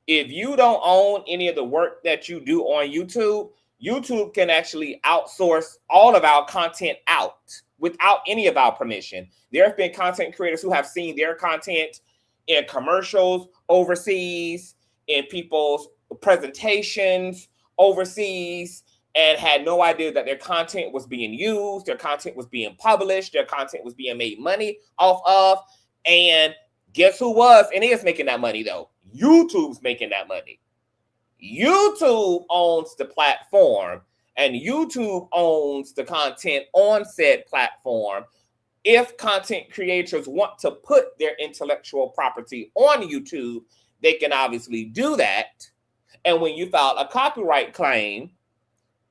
if you don't own any of the work that you do on YouTube, YouTube can actually outsource all of our content out without any of our permission. There have been content creators who have seen their content in commercials overseas, in people's presentations overseas, and had no idea that their content was being used, their content was being published, their content was being made money off of. And guess who was and is making that money though? YouTube's making that money. YouTube owns the platform and YouTube owns the content on said platform. If content creators want to put their intellectual property on YouTube, they can obviously do that. And when you file a copyright claim,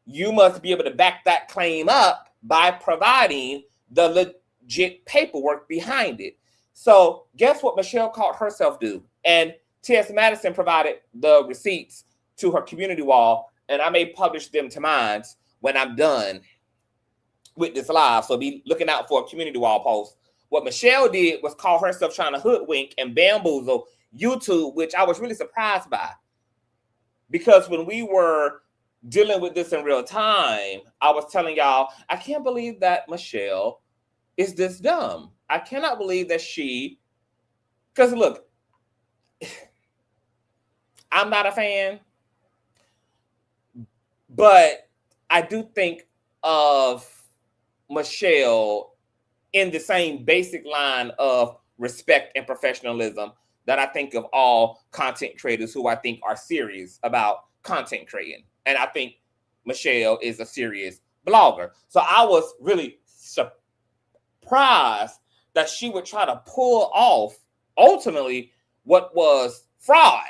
you must be able to back that claim up by providing the legit paperwork behind it. So guess what Michelle caught herself do? And T.S. Madison provided the receipts to her community wall, and I may publish them to mine when I'm done with this live. So be looking out for a community wall post. What Michelle did was call herself trying to hoodwink and bamboozle YouTube, which I was really surprised by. Because when we were dealing with this in real time, I was telling y'all, I can't believe that Michelle is this dumb. I cannot believe that she, because look, I'm not a fan, but I do think of Michelle in the same basic line of respect and professionalism that I think of all content creators who I think are serious about content creating. And I think Michelle is a serious blogger. So I was really surprised that she would try to pull off ultimately what was fraud.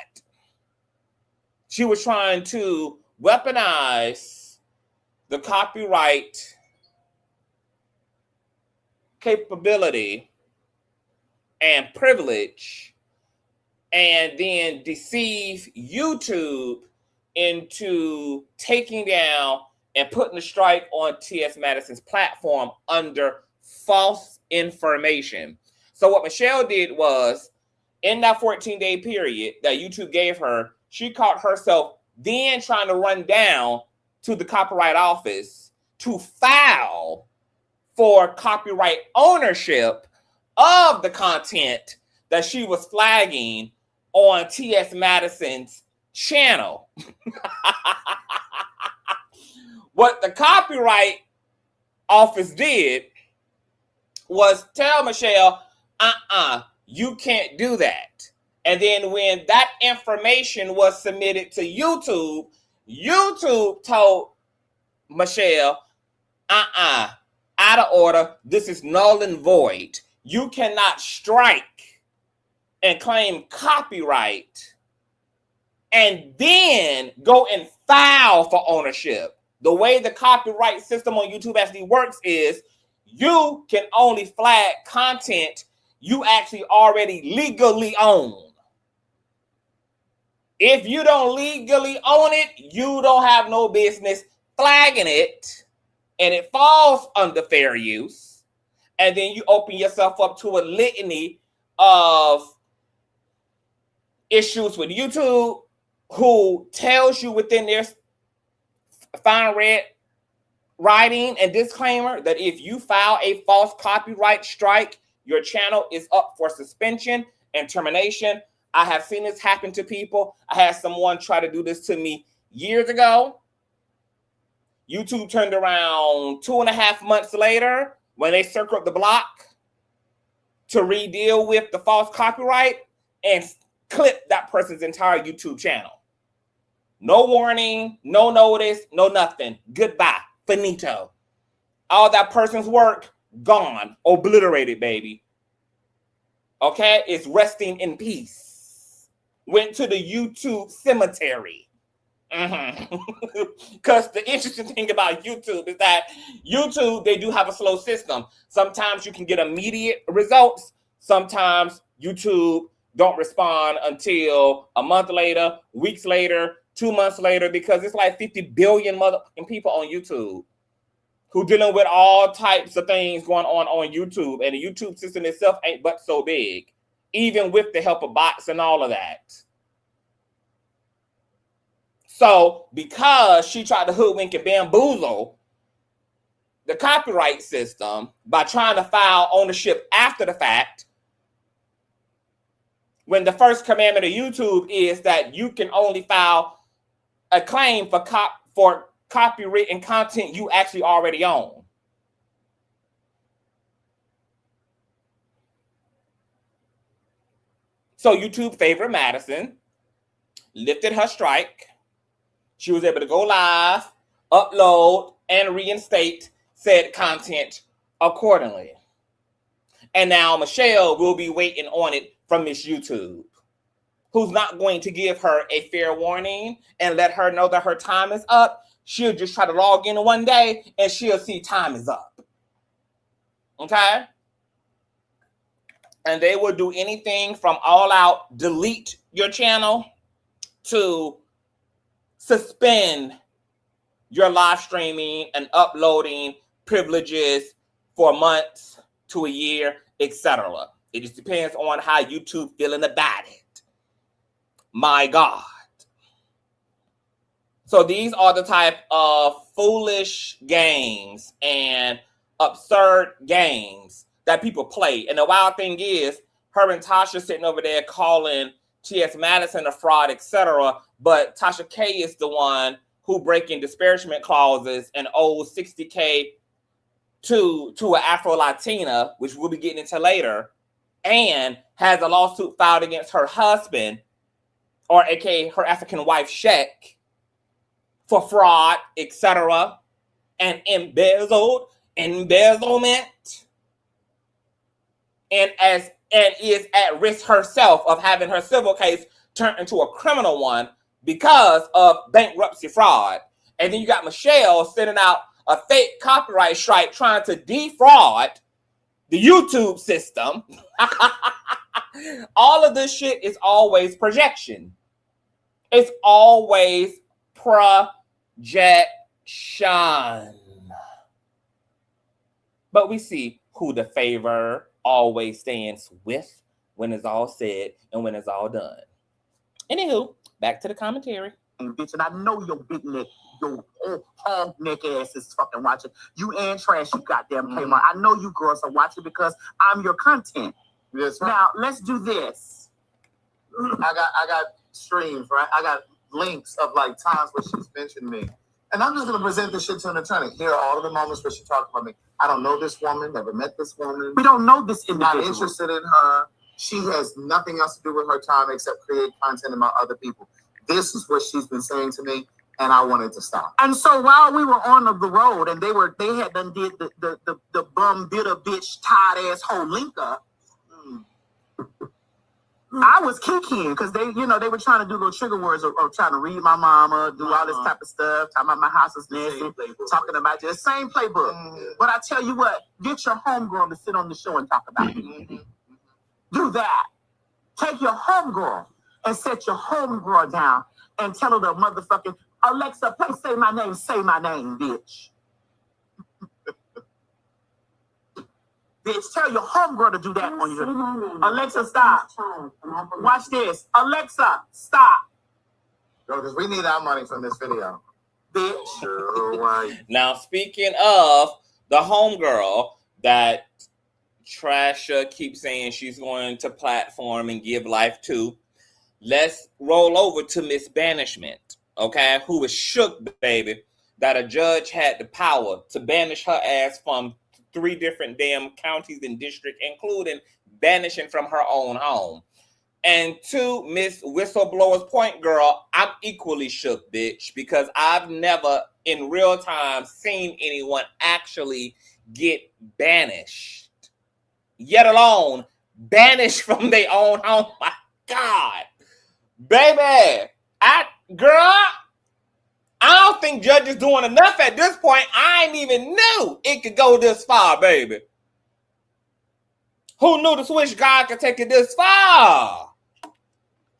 She was trying to weaponize the copyright capability and privilege and then deceive YouTube into taking down and putting a strike on T.S. Madison's platform under false information. So what Michelle did was, in that 14-day period that YouTube gave her, she caught herself then trying to run down to the Copyright Office to file for copyright ownership of the content that she was flagging on T.S. Madison's channel. What the Copyright Office did was tell Michelle, you can't do that. And then when that information was submitted to YouTube, YouTube told Michelle, out of order, this is null and void. You cannot strike and claim copyright and then go and file for ownership. The way the copyright system on YouTube actually works is you can only flag content you actually already legally own. If you don't legally own it, you don't have no business flagging it, and it falls under fair use. And then you open yourself up to a litany of issues with YouTube, who tells you within their fine red writing and disclaimer that if you file a false copyright strike, your channel is up for suspension and termination. I have seen this happen to people. I had someone try to do this to me years ago. YouTube turned around 2.5 months later when they circled the block to re-deal with the false copyright and clip that person's entire YouTube channel. No warning, no notice, no nothing. Goodbye, finito. All that person's work, gone, obliterated, baby. Okay, it's resting in peace. Went to the YouTube cemetery. Because the interesting thing about YouTube is that YouTube, they do have a slow system. Sometimes you can get immediate results. Sometimes YouTube don't respond until a month later, weeks later, 2 months later, because it's like 50 billion motherfucking people on YouTube who dealing with all types of things going on YouTube. And the YouTube system itself ain't but so big, even with the help of bots and all of that. So because she tried to hoodwink and bamboozle the copyright system by trying to file ownership after the fact, when the first commandment of YouTube is that you can only file a claim for copywritten content you actually already own. So YouTube favored Madison, lifted her strike. She was able to go live, upload, and reinstate said content accordingly. And now Michelle will be waiting on it from Miss YouTube, who's not going to give her a fair warning and let her know that her time is up. She'll just try to log in one day and she'll see time is up. Okay? And they will do anything from all out delete your channel to suspend your live streaming and uploading privileges for months to a year, etc. It just depends on how YouTube feeling about it. My God. So these are the type of foolish games and absurd games that people play. And the wild thing is, her and Tasha sitting over there calling T.S. Madison a fraud, etc. But Tasha K is the one who breaking disparagement clauses and owes $60K to an Afro-Latina, which we'll be getting into later, and has a lawsuit filed against her husband, or aka her African wife, Shek, for fraud, etc. and embezzlement, and is at risk herself of having her civil case turned into a criminal one because of bankruptcy fraud. And then you got Michelle sending out a fake copyright strike trying to defraud the YouTube system. All of this shit is always projection. It's always projection. But we see who the favor always stands with when it's all said and when it's all done. Anywho, back to the commentary. Bitch, and I know your big neck, your hog neck ass is fucking watching. You and Trash, you goddamn Kmart. I know you girls are watching because I'm your content. Yes, right. Now let's do this. I got streams, right? I got links of like times where she's mentioned me. And I'm just gonna present this shit to an attorney. Here are all of the moments where she talked about me. I don't know this woman, never met this woman. We don't know this individual. Not interested in her. She has nothing else to do with her time except create content about other people. This is what she's been saying to me, and I wanted to stop. And so while we were on the road, and they had done did the bum bitter bitch tired ass whole linker. I was kikiing because they, they were trying to do little trigger words or trying to read my mama, do all this type of stuff, talking about my house is nasty, talking about the same playbook. But I tell you what, get your homegirl to sit on the show and talk about it. Do that. Take your homegirl and set your homegirl down and tell her the motherfucking Alexa, please say my name, bitch. Bitch, tell your homegirl to do that on you. Alexa, stop. Watch this. Alexa, stop. Yo, because we need our money from this video. Bitch. Now, speaking of the homegirl that Tasha keeps saying she's going to platform and give life to, let's roll over to Miss Banishment, okay, who was shook, baby, that a judge had the power to banish her ass from 3 different damn counties and districts, including banishing from her own home. And to Miss Whistleblower's point, girl, I'm equally shook, bitch, because I've never in real time seen anyone actually get banished, yet alone from their own home. My God, baby, I don't think judges doing enough at this point. I ain't even knew it could go this far, baby. Who knew the Swiss God could take it this far?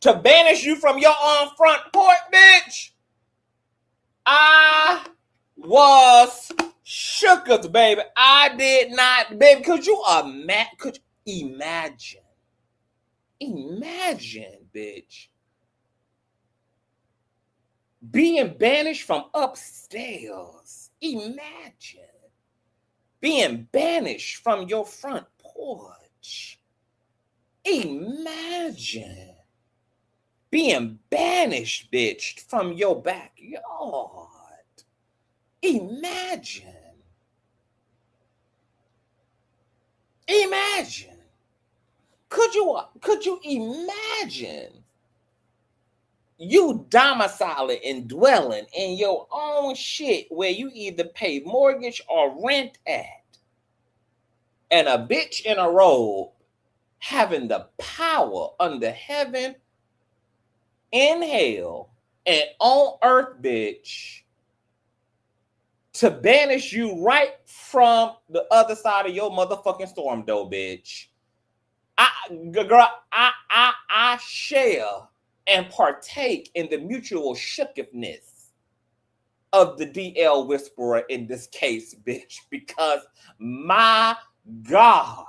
To banish you from your own front porch, bitch? I was shookers, baby. I did not, baby. Could you imagine? Imagine, bitch. Being banished from upstairs. Imagine being banished from your front porch. Imagine being banished, bitch, from your backyard. Imagine. Could you imagine you domiciling and dwelling in your own shit where you either pay mortgage or rent at, and a bitch in a robe having the power under heaven, in hell, and on earth, bitch, to banish you right from the other side of your motherfucking storm door, bitch? I share and partake in the mutual shookiveness of the DL Whisperer in this case, bitch, because my God.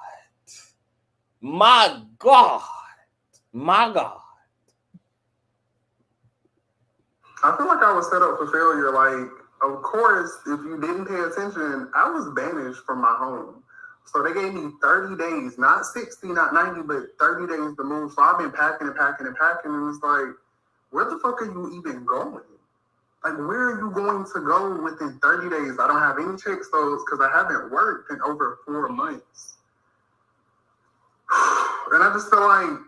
I feel like I was set up for failure. Like, of course, if you didn't pay attention, I was banished from my home. So they gave me 30 days, not 60, not 90, but 30 days to move. So I've been packing. And it's like, where the fuck are you even going? Like, where are you going to go within 30 days? I don't have any check stubs because I haven't worked in over 4 months. And I just feel like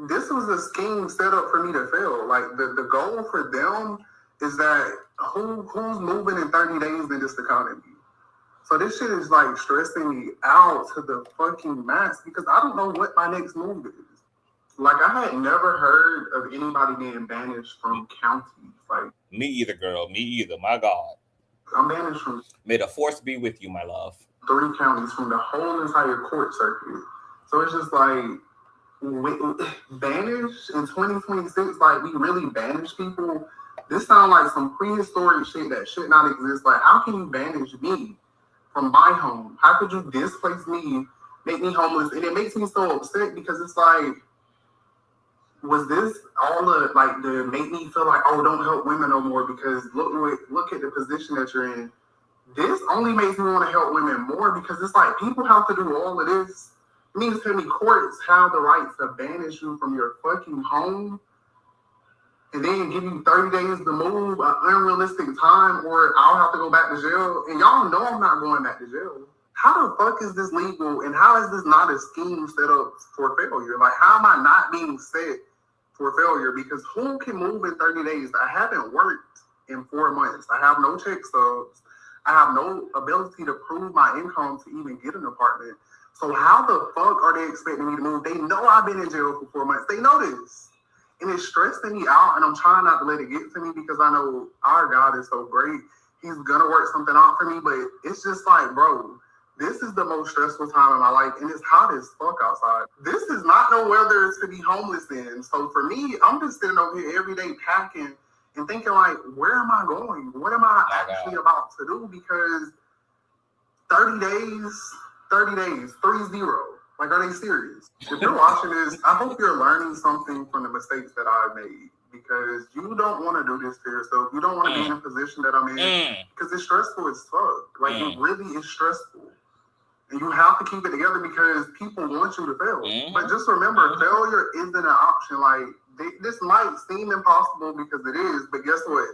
this was a scheme set up for me to fail. Like, the goal for them is that who's moving in 30 days in this economy? So this shit is like stressing me out to the fucking max because I don't know what my next move is. Like, I had never heard of anybody being banished from counties. Like, me either, girl. Me either. My God. I'm banished from. May the force be with you, my love. 3 counties from the whole entire court circuit. So it's just like, banished in 2026, like, we really banish people. This sounds like some prehistoric shit that should not exist. Like, how can you banish me from my home? How could you displace me, make me homeless? And it makes me so upset because it's like, was this all to make me feel like, oh, don't help women no more because look at the position that you're in? This only makes me want to help women more because it's like people have to do all of this. It means to me courts have the right to banish you from your fucking home and then give you 30 days to move, an unrealistic time, or I'll have to go back to jail. And y'all know I'm not going back to jail. How the fuck is this legal? And how is this not a scheme set up for failure? Like, how am I not being set for failure? Because who can move in 30 days? I haven't worked in 4 months. I have no check stubs. I have no ability to prove my income to even get an apartment. So how the fuck are they expecting me to move? They know I've been in jail for 4 months. They know this. And it's stressing me out, and I'm trying not to let it get to me because I know our God is so great. He's going to work something out for me, but it's just like, bro, this is the most stressful time in my life, and it's hot as fuck outside. This is not no weather to be homeless in. So for me, I'm just sitting over here every day packing and thinking, like, where am I going? What am I actually about to do? Because 30 days, 3-0. Like, are they serious? If you're watching this, I hope you're learning something from the mistakes that I've made, because you don't want to do this to yourself. You don't want to be in a position that I'm in, because it's stressful as fuck. Like, it really is stressful. And you have to keep it together because people want you to fail. But just remember, failure isn't an option. Like, this might seem impossible because it is, but guess what?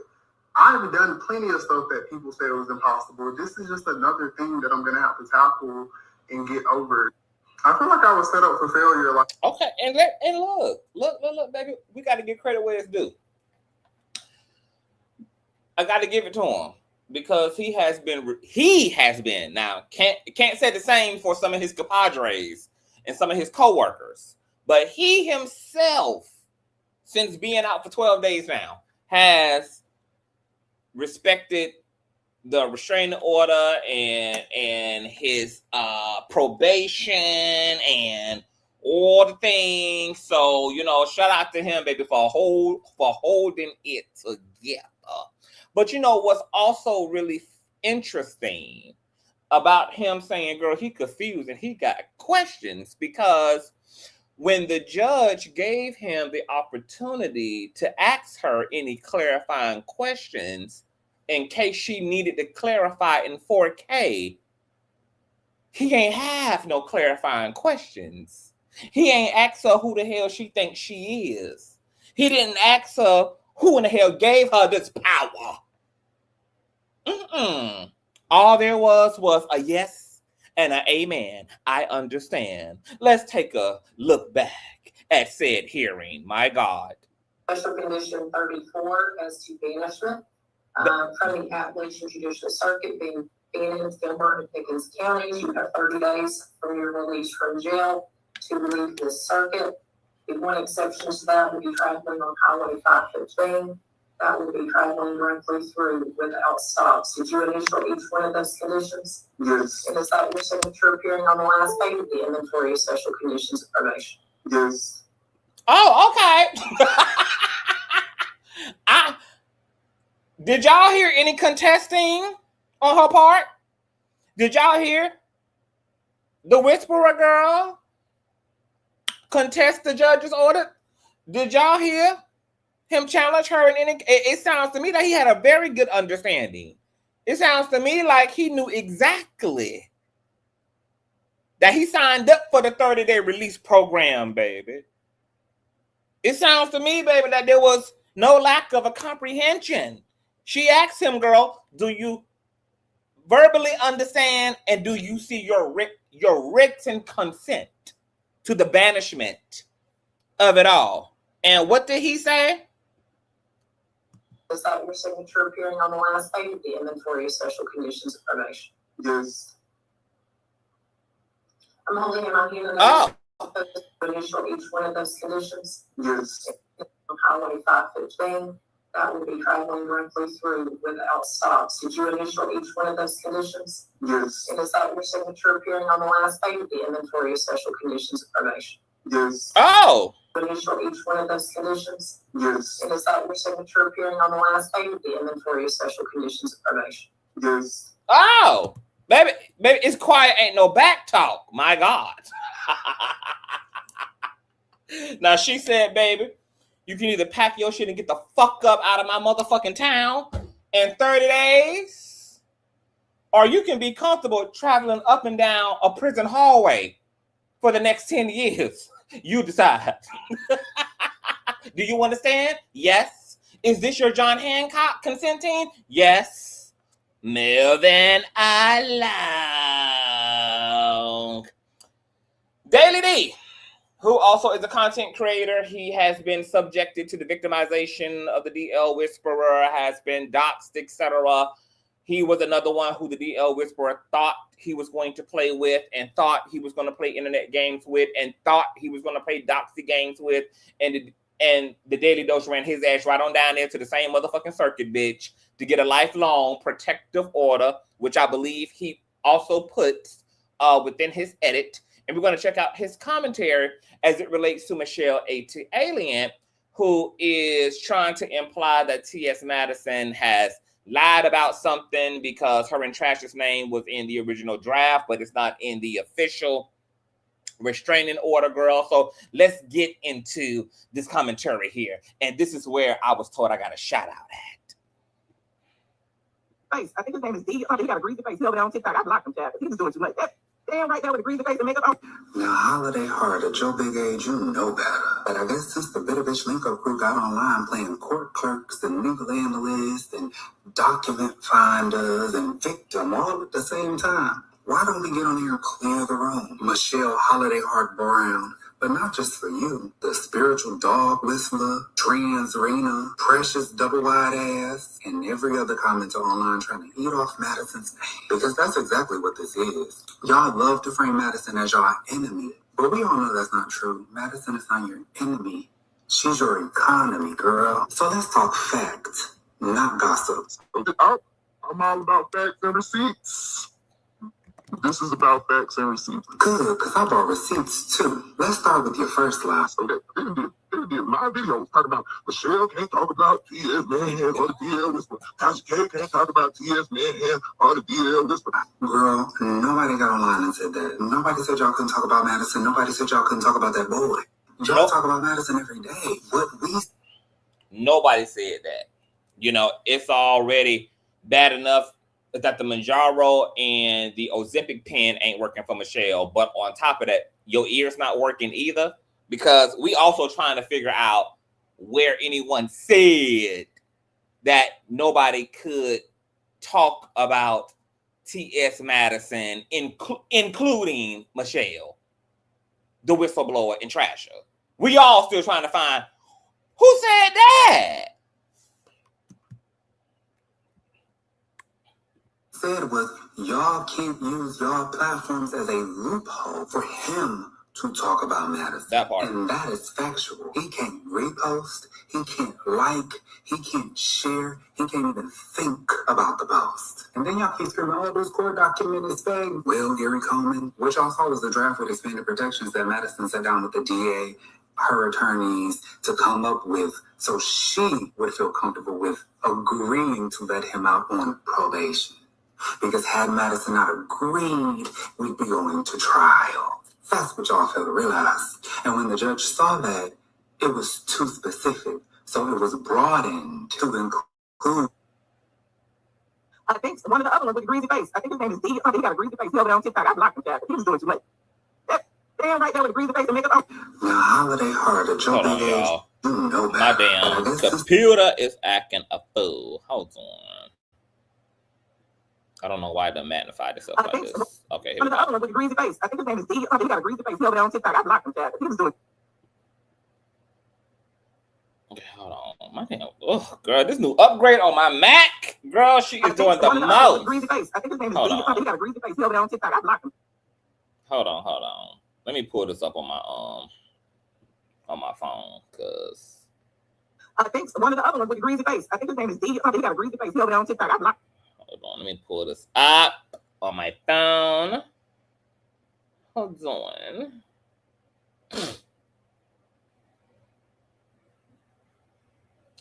I've done plenty of stuff that people said was impossible. This is just another thing that I'm going to have to tackle and get over. I feel like I was set up for failure. Like, okay, and look, baby, we got to give credit where it's due. I got to give it to him because he has been. Now, can't say the same for some of his compadres and some of his coworkers, but he himself, since being out for 12 days now, has respected the restraining order and his probation and all the things. So, shout out to him, baby, for holding it together. But what's also really interesting about him saying, girl, he confused and he got questions, because when the judge gave him the opportunity to ask her any clarifying questions in case she needed to clarify in 4K, he ain't have no clarifying questions. He ain't asked her who the hell she thinks she is. He didn't ask her who in the hell gave her this power. All there was a yes and an amen. I understand. Let's take a look back at said hearing. My God. Special Condition 34 as to banishment from the Atlien Judicial Circuit, being banned in Gilbert and Pickens counties. You have 30 days from your release from jail to leave this circuit. The one exception to that will be traveling on Highway 515. That will be traveling directly through without stops. Did you initial each one of those conditions? yes, And is that your signature appearing on the last page of the inventory of special conditions of probation? yes. Oh, okay. Did y'all hear any contesting on her part? Did y'all hear the Whisperer girl contest the judge's order? Did y'all hear him challenge her in any? It sounds to me that he had a very good understanding. It sounds to me like he knew exactly that he signed up for the 30-day release program, baby. It sounds to me, baby, that there was no lack of a comprehension. She asked him, girl, do you verbally understand and do you see your written consent to the banishment of it all? And what did he say? Is that your signature appearing on the last page of the inventory of special conditions of probation? Yes. I'm holding in my hand. Oh. Initial each one of those conditions. Yes. On Highway 515. That will be traveling directly through without stops. Did you initial each one of those conditions? Yes. And is that your signature appearing on the last page of the inventory of special conditions of probation? Yes. Oh. Initial each one of those conditions? Yes. And is that your signature appearing on the last page of the inventory of special conditions of probation? Yes. Oh. Baby, it's quiet, ain't no back talk. My God. Now she said, baby, you can either pack your shit and get the fuck up out of my motherfucking town in 30 days, or you can be comfortable traveling up and down a prison hallway for the next 10 years. You decide. Do you understand? Yes. Is this your John Hancock consenting? Yes. Melvin Along. Daily D, who also is a content creator. He has been subjected to the victimization of the DL Whisperer, has been doxxed, etc. He was another one who the DL Whisperer thought he was going to play with and thought he was going to play internet games with and thought he was going to play doxy games with. And the Daily Dose ran his ass right on down there to the same motherfucking circuit, bitch, to get a lifelong protective order, which I believe he also puts within his edit. And we're going to check out his commentary as it relates to Michelle Atlien, who is trying to imply that T.S. Madison has lied about something because her and Trash's name was in the original draft, but it's not in the official restraining order, girl. So let's get into this commentary here. And this is where I was told I got a shout out at. Face. I think his name is D. He got a greasy face. He over there on TikTok. I blocked him, Chad. He was doing too much. Damn right there with a greasy face and makeup on. Now, holiday hard at your big age, you know better. But I guess since the Bitter Bitch Link-Up crew got online playing court clerks and legal analysts and document finders and victim all at the same time, why don't we get on here and clear the room? Michelle Holiday Heart Brown, but not just for you. The spiritual dog whistler, trans Rena, precious double wide ass, and every other commenter online trying to eat off Madison's name. Because that's exactly what this is. Y'all love to frame Madison as y'all enemy, but we all know that's not true. Madison is not your enemy. She's your economy, girl. So let's talk facts, not gossip. I'm all about facts and receipts. This is about facts and receipts. Good, because I brought receipts too. Let's start with your first lie. Okay, they did my videos talking about Michelle can't talk about T.S. Manhattan or the DL Whisperer. Tasha K can't talk about T.S. Manhattan or the DL Whisperer. Girl, nobody got online and said that. Nobody said y'all couldn't talk about Madison. Nobody said y'all couldn't talk about that boy. Y'all talk about Madison every day. Nobody said that. You know, it's already bad enough that the Manjaro and the Ozempic pen ain't working for Michelle. But on top of that, your ear's not working either, because we also trying to figure out where anyone said that nobody could talk about T.S. Madison, including Michelle, the whistleblower, and Trasher. We all still trying to find who said that. Said was, y'all can't use y'all platforms as a loophole for him to talk about Madison. That part. And that is factual. He can't repost, he can't like, he can't share, he can't even think about the post. And then y'all keep screaming, oh, this court document is fake. Well, Gary Coleman, which y'all saw was the draft with expanded protections that Madison sat down with the DA, her attorneys, to come up with so she would feel comfortable with agreeing to let him out on probation. Because had Madison not agreed, we'd be going to trial. That's what y'all fail to realize. And when the judge saw that, it was too specific. So it was broadened to include. I think one of the other ones with a greasy face. I think his name is D. He got a greasy face. He over there on TikTok. I blocked him, Chad. He was doing too much. Damn right there with a greasy face and makeup on. Now, holiday hard at your big age, you know better. My damn computer is acting a fool. Hold on. I don't know why it magnified itself like this. Okay, here one of the other ones with a greasy face. I think his name is D. He got a greasy face. He over there on TikTok. I blocked him, Chad. He was doing. Okay, hold on. My damn, oh, girl, this new upgrade on my Mac, girl, she is doing the most. Greasy face. I think his name is D. He got a greasy face. He over there on TikTok. I blocked him. Hold on. Let me pull this up on my phone, cause I think one of the other ones with a greasy face. I think his name is D. He got a greasy face. He over there on TikTok. I blocked him. Hold on, let me pull this up on my phone. Hold on.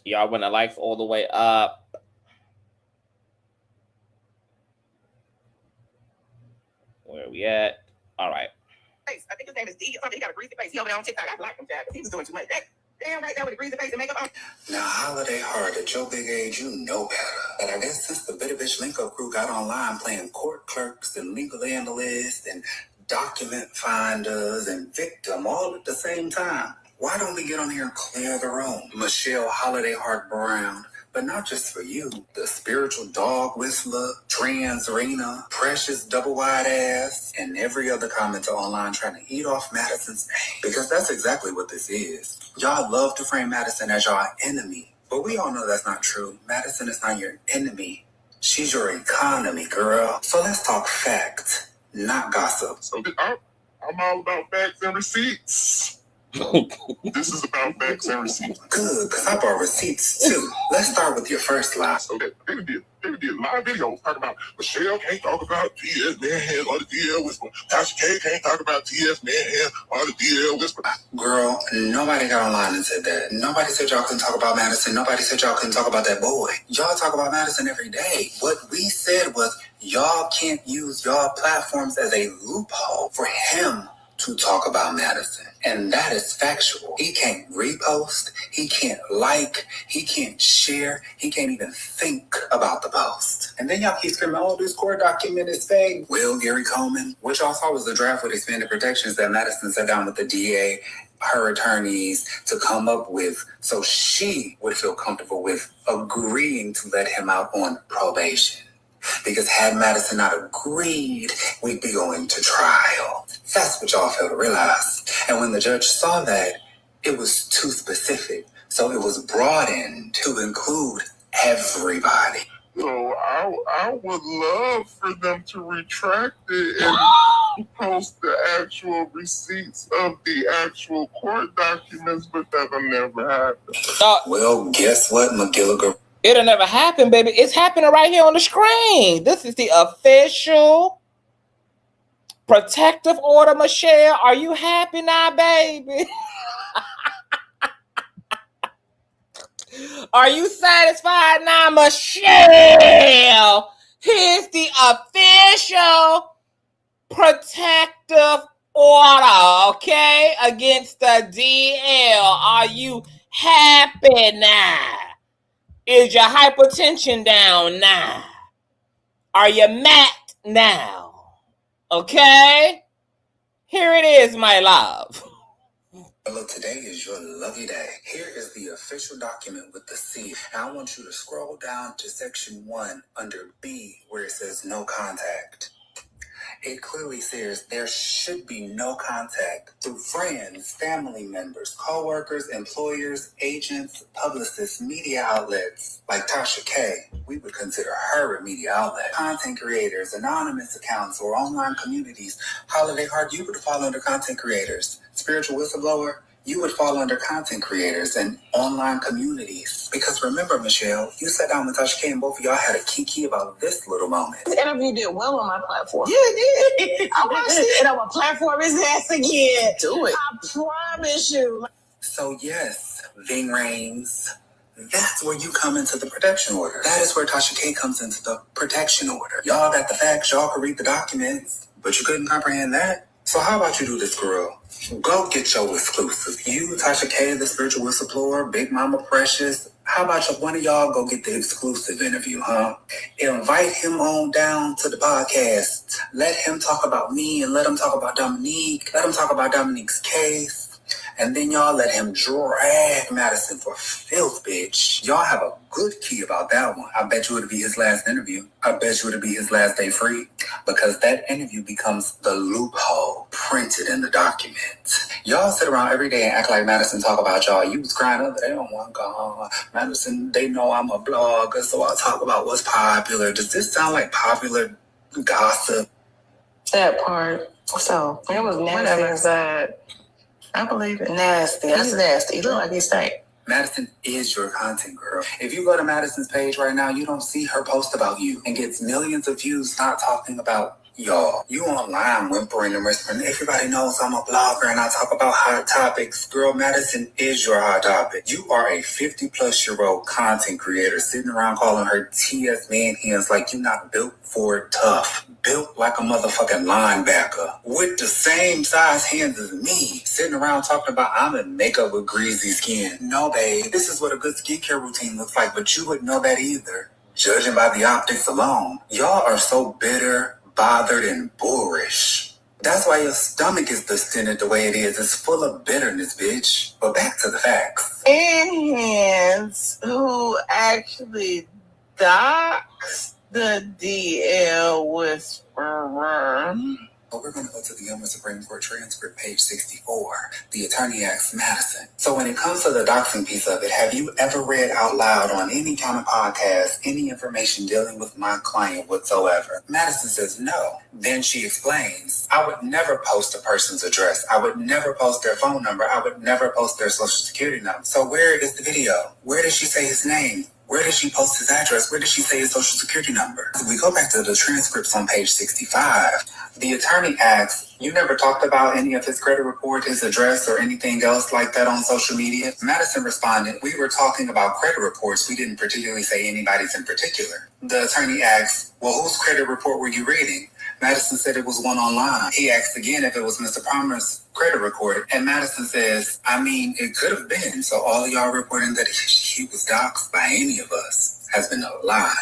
Y'all, when the lights all the way up. Where are we at? All right. I think his name is D. He got a greasy face. He over there on TikTok. I blocked him, Chad. He was doing too much. Damn right there with a greasy face and makeup on. Now, holiday hard at your big age, you know better. But I guess since the Bitter Bitch Link-Up crew got online playing court clerks and legal analysts and document finders and victim all at the same time, why don't we get on here and clear the room? Michelle Holiday Heart Brown, but not just for you. The spiritual dog whistler, trans Rena, precious double wide ass, and every other commenter online trying to eat off Madison's name. Because that's exactly what this is. Y'all love to frame Madison as y'all enemy. But we all know that's not true. Madison is not your enemy. She's your economy, girl. So let's talk facts, not gossip. So I'm all about facts and receipts. This is about facts and receipts. Good, because I brought receipts too. Let's start with your first lie. So they did live videos talking about Michelle can't talk about TS man or the DL whisper. Tasha K can't talk about TS man or the DL whisper. Girl, nobody got online and said that. Nobody said y'all couldn't talk about Madison. Nobody said y'all couldn't talk about that boy. Y'all talk about Madison every day. What we said was y'all can't use y'all platforms as a loophole for him to talk about Madison. And that is factual. He can't repost, he can't like, he can't share, he can't even think about the post. And then y'all keep screaming, oh, this court document is fake. Will Gary Coleman, which y'all saw was the draft with expanded protections that Madison sat down with the DA, her attorneys, to come up with so she would feel comfortable with agreeing to let him out on probation. Because had Madison not agreed, we'd be going to trial. That's what y'all fail to realize. And when the judge saw that, it was too specific. So it was broadened to include everybody. So I would love for them to retract it and post the actual receipts of the actual court documents, but that'll never happen. Well, guess what, McGilligan? It'll never happen, baby. It's happening right here on the screen. This is the official protective order, Michelle. Are you happy now, baby? Are you satisfied now, Michelle? Here's the official protective order, okay, against the DL. Are you happy now? Is your hypertension down now? Are you mapped now? Okay? Here it is, my love. Look, today is your lucky day. Here is the official document with the C. And I want you to scroll down to section 1 under B where it says no contact. It clearly says there should be no contact through friends, family members, co-workers, employers, agents, publicists, media outlets like Tasha K. We would consider her a media outlet. Content creators, anonymous accounts, or online communities. Holiday Heart, you would fall under content creators. Spiritual Whistleblower, you would fall under content creators and online communities. Because remember, Michelle, you sat down with Tasha K and both of y'all had a kiki about this little moment. This interview did well on my platform. Yeah, it did. I watched it. And I'm going to platform his ass again. Do it. I promise you. So yes, Ving Rhames, that's where you come into the protection order. That is where Tasha K comes into the protection order. Y'all got the facts, y'all could read the documents, but you couldn't comprehend that. So how about you do this, girl? Go get your exclusive. You, Tasha K, the spiritual whistleblower, Big Mama Precious. How about one of y'all go get the exclusive interview, huh? Invite him on down to the podcast. Let him talk about me and let him talk about Dominique. Let him talk about Dominique's case. And then y'all let him drag Madison for filth, bitch. Y'all have a good key about that one. I bet you it'll be his last interview. I bet you it'll be his last day free. Because that interview becomes the loophole printed in the document. Y'all sit around every day and act like Madison talk about y'all. You was crying over there on one God. Madison, they know I'm a blogger, so I'll talk about what's popular. Does this sound like popular gossip? That part. So it was nasty inside. I believe it. Nasty. That's nasty. You look like you stank. Madison is your content girl. If you go to Madison's page right now, you don't see her post about you and gets millions of views not talking about y'all. You online whimpering and whispering. Everybody knows I'm a blogger and I talk about hot topics. Girl, Madison is your hot topic. You are a 50-plus-year-old content creator sitting around calling her TS man hands like you're not built for tough. Built like a motherfucking linebacker. With the same size hands as me. Sitting around talking about I'm in makeup with greasy skin. No, babe. This is what a good skincare routine looks like, but you wouldn't know that either. Judging by the optics alone. Y'all are so bitter, bothered, and boorish. That's why your stomach is distended the way it is. It's full of bitterness, bitch. But back to the facts. And hands who actually docs the DL whisperer. We're going to go to the Gilmer Supreme Court transcript, page 64. The attorney asks Madison, so when it comes to the doxing piece of it, have you ever read out loud on any kind of podcast any information dealing with my client whatsoever? Madison says no. Then she explains, I would never post a person's address. I would never post their phone number. I would never post their social security number. So where is the video? Where does she say his name? Where did she post his address? Where did she say his social security number? We go back to the transcripts on page 65. The attorney asks, you never talked about any of his credit report, his address, or anything else like that on social media? Madison responded, we were talking about credit reports. We didn't particularly say anybody's in particular. The attorney asks, well, whose credit report were you reading? Madison said it was one online. He asked again if it was Mr. Palmer's credit report, and Madison says, I mean, it could have been. So all of y'all reporting that he was doxxed by any of us has been a lie.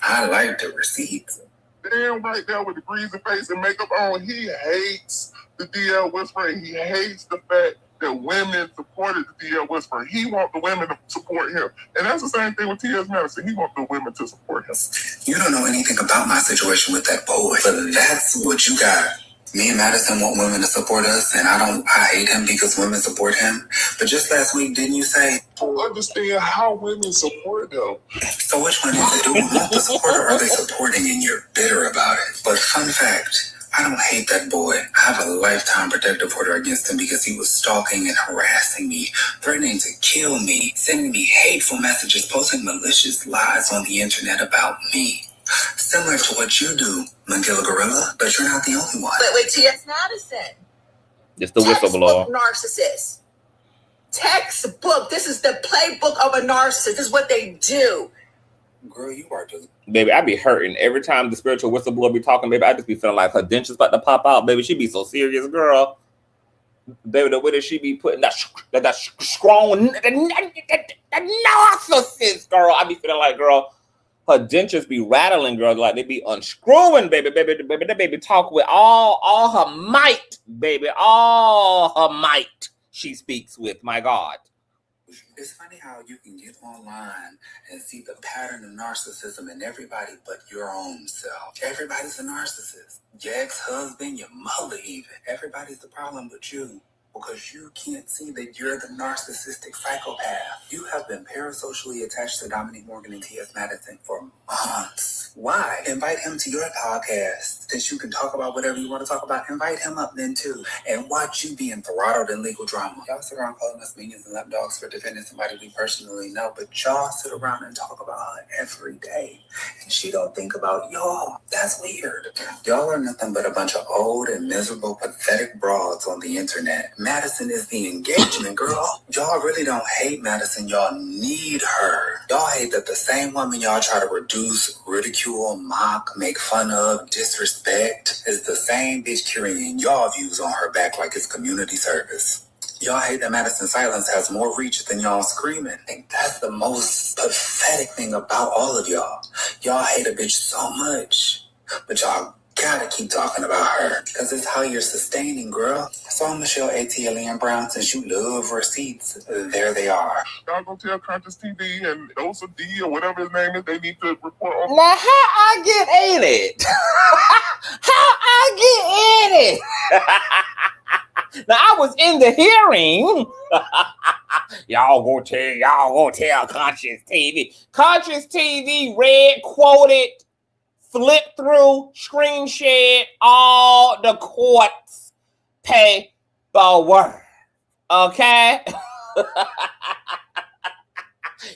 I like the receipts. Damn right there with the greasy face and makeup on, he hates the DL Whisperer. He hates the fact that women supported the DL Whisperer. He wants the women to support him. And that's the same thing with T.S. Madison. He wants the women to support him. You don't know anything about my situation with that boy, but that's what you got. Me and Madison want women to support us, and I hate him because women support him. But just last week, didn't you say? I don't understand how women support him. So which one is it? Do we want the support, or are they supporting and you're bitter about it? But fun fact, I don't hate that boy. I have a lifetime protective order against him because he was stalking and harassing me, threatening to kill me, sending me hateful messages, posting malicious lies on the internet about me. Similar to what you do, Manila Gorilla, but you're not the only one. But with T.S. Madison. It's the whistleblower. Narcissist. Textbook. This is the playbook of a narcissist. This is what they do. Girl, you are just... Baby, I be hurting every time the spiritual whistleblower be talking, baby. I just be feeling like her dentures about to pop out, baby. She be so serious, girl. Baby, the way that she be putting that strong, that narcissist, girl. I be feeling like, girl, her dentures be rattling, girl, like they be unscrewing, baby. That baby talk with all her might, baby, all her might. She speaks with, my God. It's funny how you can get online and see the pattern of narcissism in everybody but your own self. Everybody's a narcissist. Your ex-husband, your mother even. Everybody's the problem but you. Because you can't see that you're the narcissistic psychopath. You have been parasocially attached to Dominique Morgan and T.S. Madison for months. Why? Invite him to your podcast. Since you can talk about whatever you want to talk about, invite him up then too. And watch you being throttled in legal drama. Y'all sit around calling us minions and lapdogs for defending somebody we personally know, but y'all sit around and talk about her every day. And she don't think about y'all. That's weird. Y'all are nothing but a bunch of old and miserable, pathetic broads on the internet. Madison is the engagement, girl. Y'all really don't hate Madison. Y'all need her. Y'all hate that the same woman y'all try to reduce, ridicule, mock, make fun of, disrespect is the same bitch carrying y'all views on her back like it's community service. Y'all hate that Madison's silence has more reach than y'all screaming. I think that's the most pathetic thing about all of y'all. Y'all hate a bitch so much, but y'all gotta keep talking about her because it's how you're sustaining, girl. So Michelle Atlien Brown, since you love receipts, there they are. Y'all gonna tell Consciouztv and Osa D or whatever his name is, they need to report on. Now, how I get in it? How I get in it? Now, I was in the hearing. Y'all gonna tell Consciouztv. Consciouztv read, quoted, flip through, screen shared all the court's paperwork. Okay?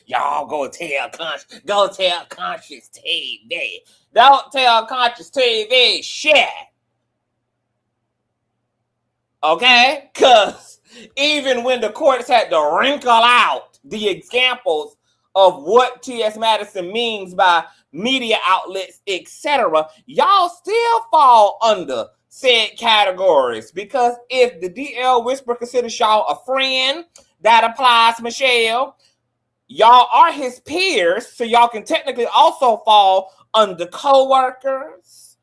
Y'all go tell Consciouztv. Don't tell Consciouztv shit. Okay? Because even when the courts had to wrinkle out the examples of what T.S. Madison means by media outlets, etc., y'all still fall under said categories. Because if the DL Whisperer considers y'all a friend, that applies, Michelle. Y'all are his peers, so y'all can technically also fall under co-workers.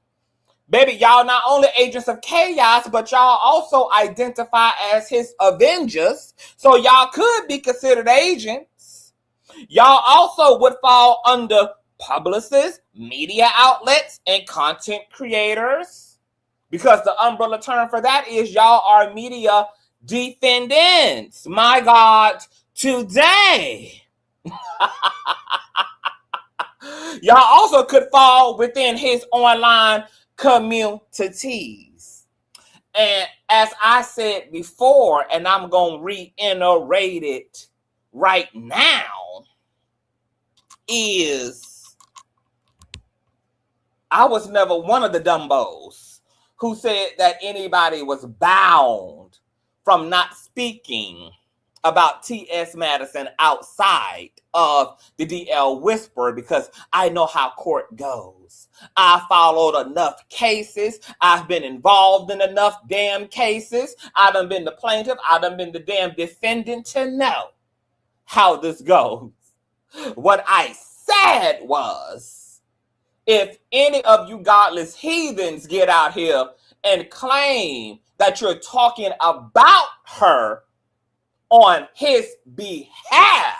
Baby, y'all not only agents of chaos, but y'all also identify as his avengers, so y'all could be considered agents. Y'all also would fall under publicists, media outlets, and content creators. Because the umbrella term for that is y'all are media defendants. My God, today. Y'all also could fall within his online communities. And as I said before, and I'm going to reiterate it right now, is I was never one of the dumbos who said that anybody was bound from not speaking about T.S. Madison outside of the DL Whisperer, because I know how court goes. I followed enough cases. I've been involved in enough damn cases. I done been the plaintiff. I done been the damn defendant to know how this goes. What I said was, if any of you godless heathens get out here and claim that you're talking about her on his behalf,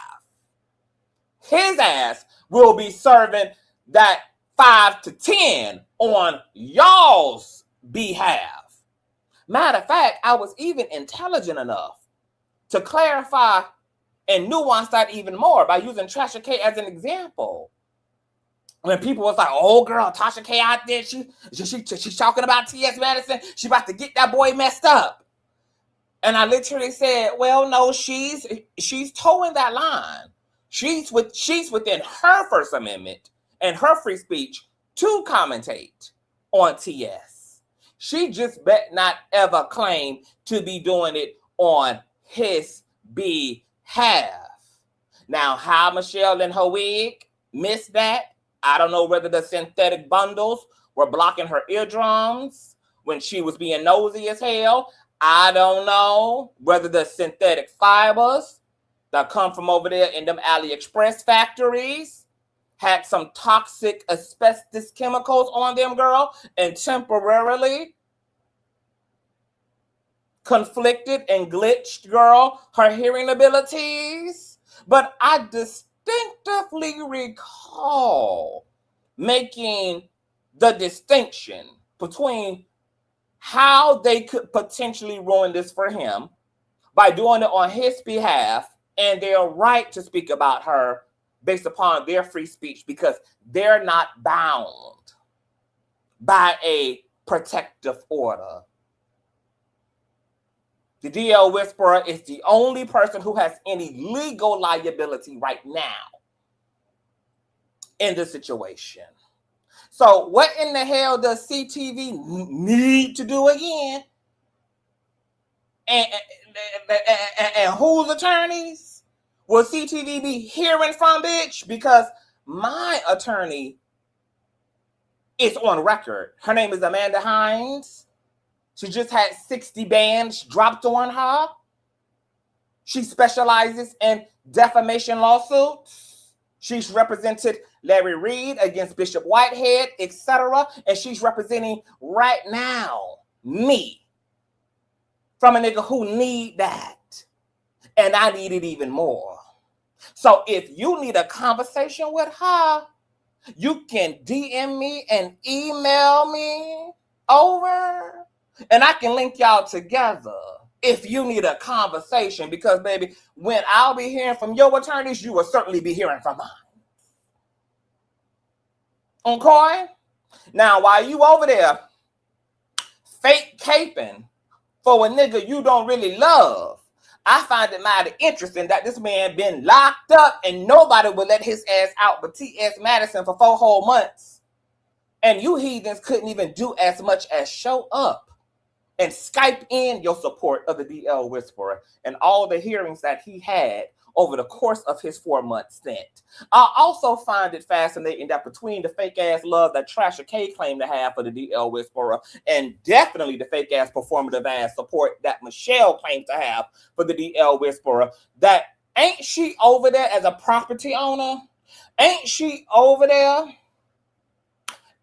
his ass will be serving that 5 to 10 on y'all's behalf. Matter of fact, I was even intelligent enough to clarify and nuance that even more by using Tasha K as an example. When people was like, "Oh, girl, Tasha K out there, she's talking about T.S. Madison. She about to get that boy messed up." And I literally said, "Well, no, she's towing that line. She's within her First Amendment and her free speech to commentate on T.S. She just bet not ever claim to be doing it on his behalf." Now, how Michelle and her wig missed that, I don't know. Whether the synthetic bundles were blocking her eardrums when she was being nosy as hell. I don't know whether the synthetic fibers that come from over there in them AliExpress factories had some toxic asbestos chemicals on them, girl, and temporarily conflicted and glitched, girl, her hearing abilities. But I distinctively recall making the distinction between how they could potentially ruin this for him by doing it on his behalf and their right to speak about her based upon their free speech, because they're not bound by a protective order. The DL Whisperer is the only person who has any legal liability right now in this situation. So what in the hell does CTV need to do again? And whose attorneys will CTV be hearing from, bitch? Because my attorney is on record. Her name is Amanda Hines. She just had 60 bands dropped on her. She specializes in defamation lawsuits. She's represented Larry Reed against Bishop Whitehead, etc. And she's representing right now me from a nigga who need that. And I need it even more. So if you need a conversation with her, you can DM me and email me over, and I can link y'all together if you need a conversation. Because, baby, when I'll be hearing from your attorneys, you will certainly be hearing from mine. Okay? Now, while you over there fake caping for a nigga you don't really love, I find it mighty interesting that this man been locked up and nobody would let his ass out but T.S. Madison for 4 whole months. And you heathens couldn't even do as much as show up and Skype in your support of the DL Whisperer and all the hearings that he had over the course of his 4-month stint. I also find it fascinating that between the fake-ass love that Tasha K claimed to have for the DL Whisperer and definitely the fake-ass performative-ass support that Michelle claims to have for the DL Whisperer, that ain't she over there as a property owner? Ain't she over there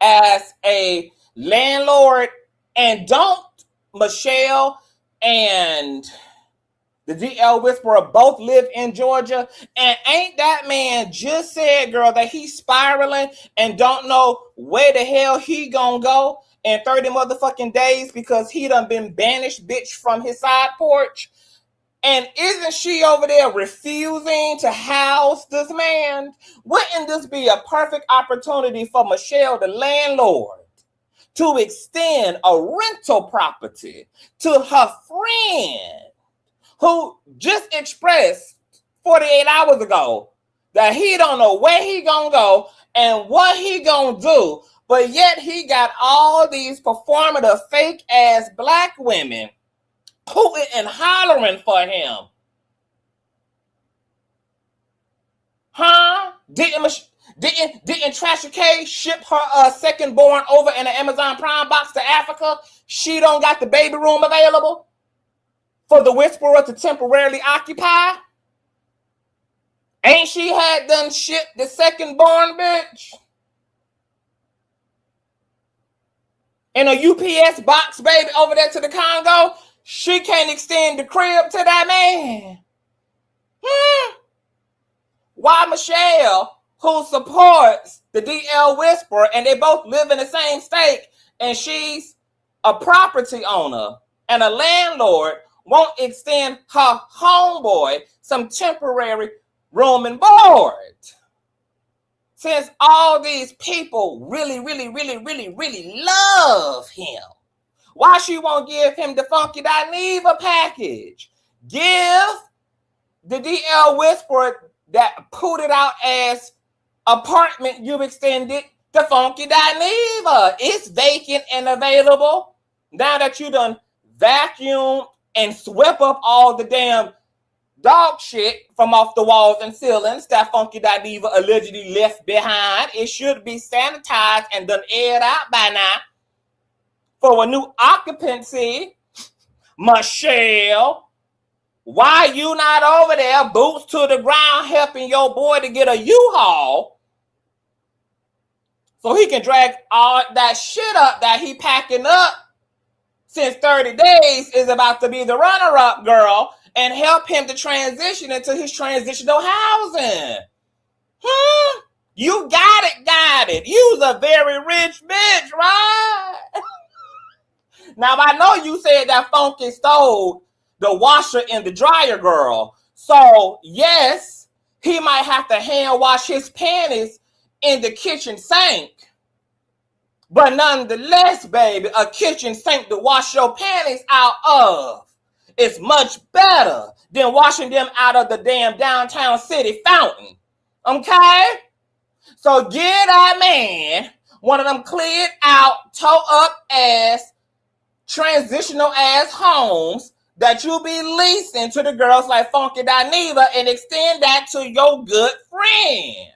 as a landlord? And don't Michelle and the DL Whisperer both live in Georgia? And ain't that man just said, girl, that he's spiraling and don't know where the hell he gonna go in 30 motherfucking days because he done been banished, bitch, from his side porch? And isn't she over there refusing to house this man? Wouldn't this be a perfect opportunity for Michelle, the landlord, to extend a rental property to her friend who just expressed 48 hours ago that he don't know where he gonna go and what he gonna do, but yet he got all these performative fake ass black women hooting and hollering for him. Huh? Didn't Tasha K ship her second born over in an Amazon Prime box to Africa? She don't got the baby room available for the Whisperer to temporarily occupy? Ain't she had done shipped the second born bitch in a UPS box, baby, over there to the Congo? She can't extend the crib to that man. Why Michelle, who supports the DL Whisperer, and they both live in the same state, and she's a property owner and a landlord, won't extend her homeboy some temporary room and board? Since all these people really love him, why she won't give him the Funky Dineva package? Give the DL Whisperer that put it out as apartment you've extended the Funky Dineva. It's vacant and available. Now that you done vacuumed and swept up all the damn dog shit from off the walls and ceilings that Funky Dineva allegedly left behind, it should be sanitized and done aired out by now for a new occupancy. Michelle, why you not over there, boots to the ground, helping your boy to get a U-Haul so he can drag all that shit up that he packing up since 30 days is about to be the runner-up, girl, and help him to transition into his transitional housing? You got it. You's a very rich bitch, right? Now, I know you said that Funky stole the washer and the dryer, girl. So, yes, he might have to hand wash his panties in the kitchen sink. But nonetheless, baby, a kitchen sink to wash your panties out of is much better than washing them out of the damn downtown city fountain. Okay? So get that man one of them cleared out, toe up ass, transitional ass homes that you be leasing to the girls like Funky Dineva and extend that to your good friend.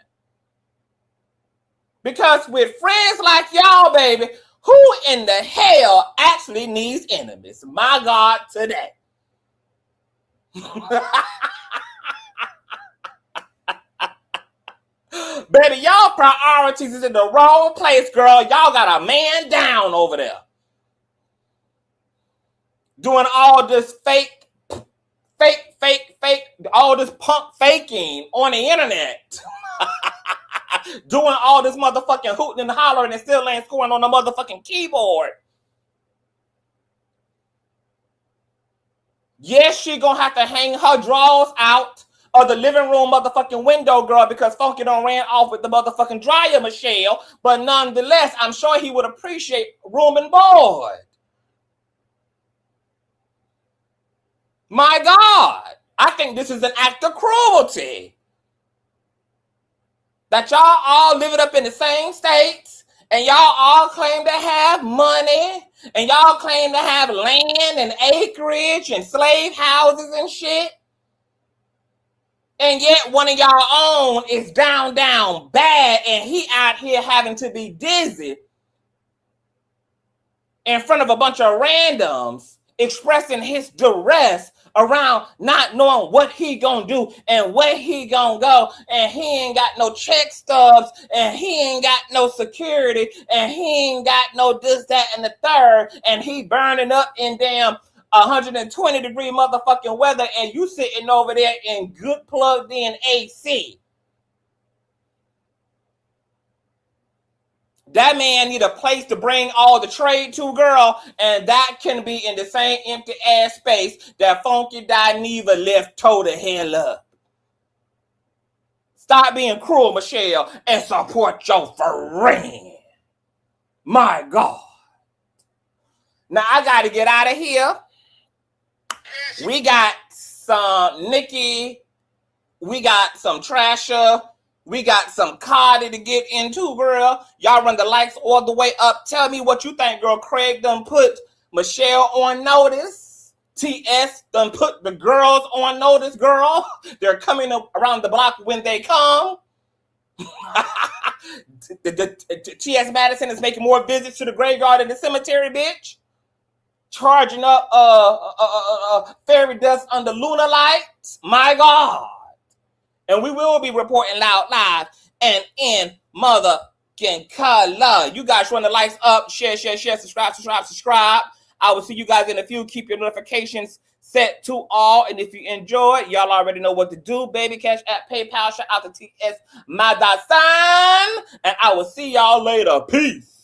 Because with friends like y'all, baby, who in the hell actually needs enemies? My God, today. Baby, y'all priorities is in the wrong place, girl. Y'all got a man down over there. Doing all this fake, all this punk faking on the internet. Doing all this motherfucking hooting and hollering and still ain't scoring on the motherfucking keyboard. Yes, she gonna have to hang her drawers out of the living room motherfucking window, girl, because Funky done ran off with the motherfucking dryer, Michelle. But nonetheless, I'm sure he would appreciate room and board. My God, I think this is an act of cruelty. That y'all all living up in the same states, and y'all all claim to have money, and y'all claim to have land and acreage and slave houses and shit. And yet one of y'all own is down bad, and he out here having to be dizzy in front of a bunch of randoms expressing his duress around not knowing what he gonna do and where he gonna go, and he ain't got no check stubs, and he ain't got no security, and he ain't got no this, that, and the third, and he burning up in damn 120-degree motherfucking weather, and you sitting over there in good plugged in AC. That man need a place to bring all the trade to, girl, and that can be in the same empty ass space that Funky Dineva left toe the hell up. Stop being cruel, Michelle, and support your friend. My God. Now I got to get out of here. We got some Nikki. We got some Trasher. We got some Cardi to get into, girl. Y'all run the likes all the way up. Tell me what you think, girl. Craig done put Michelle on notice. TS done put the girls on notice, girl. They're coming up around the block when they come. TS Madison is making more visits to the graveyard and the cemetery, bitch. Charging up fairy dust under lunar lights. My God. And we will be reporting loud, live, and in motherfucking color. You guys run the likes up, share, subscribe. I will see you guys in a few. Keep your notifications set to all. And if you enjoy, y'all already know what to do. Baby Cash at PayPal. Shout out to TS Madison. And I will see y'all later. Peace.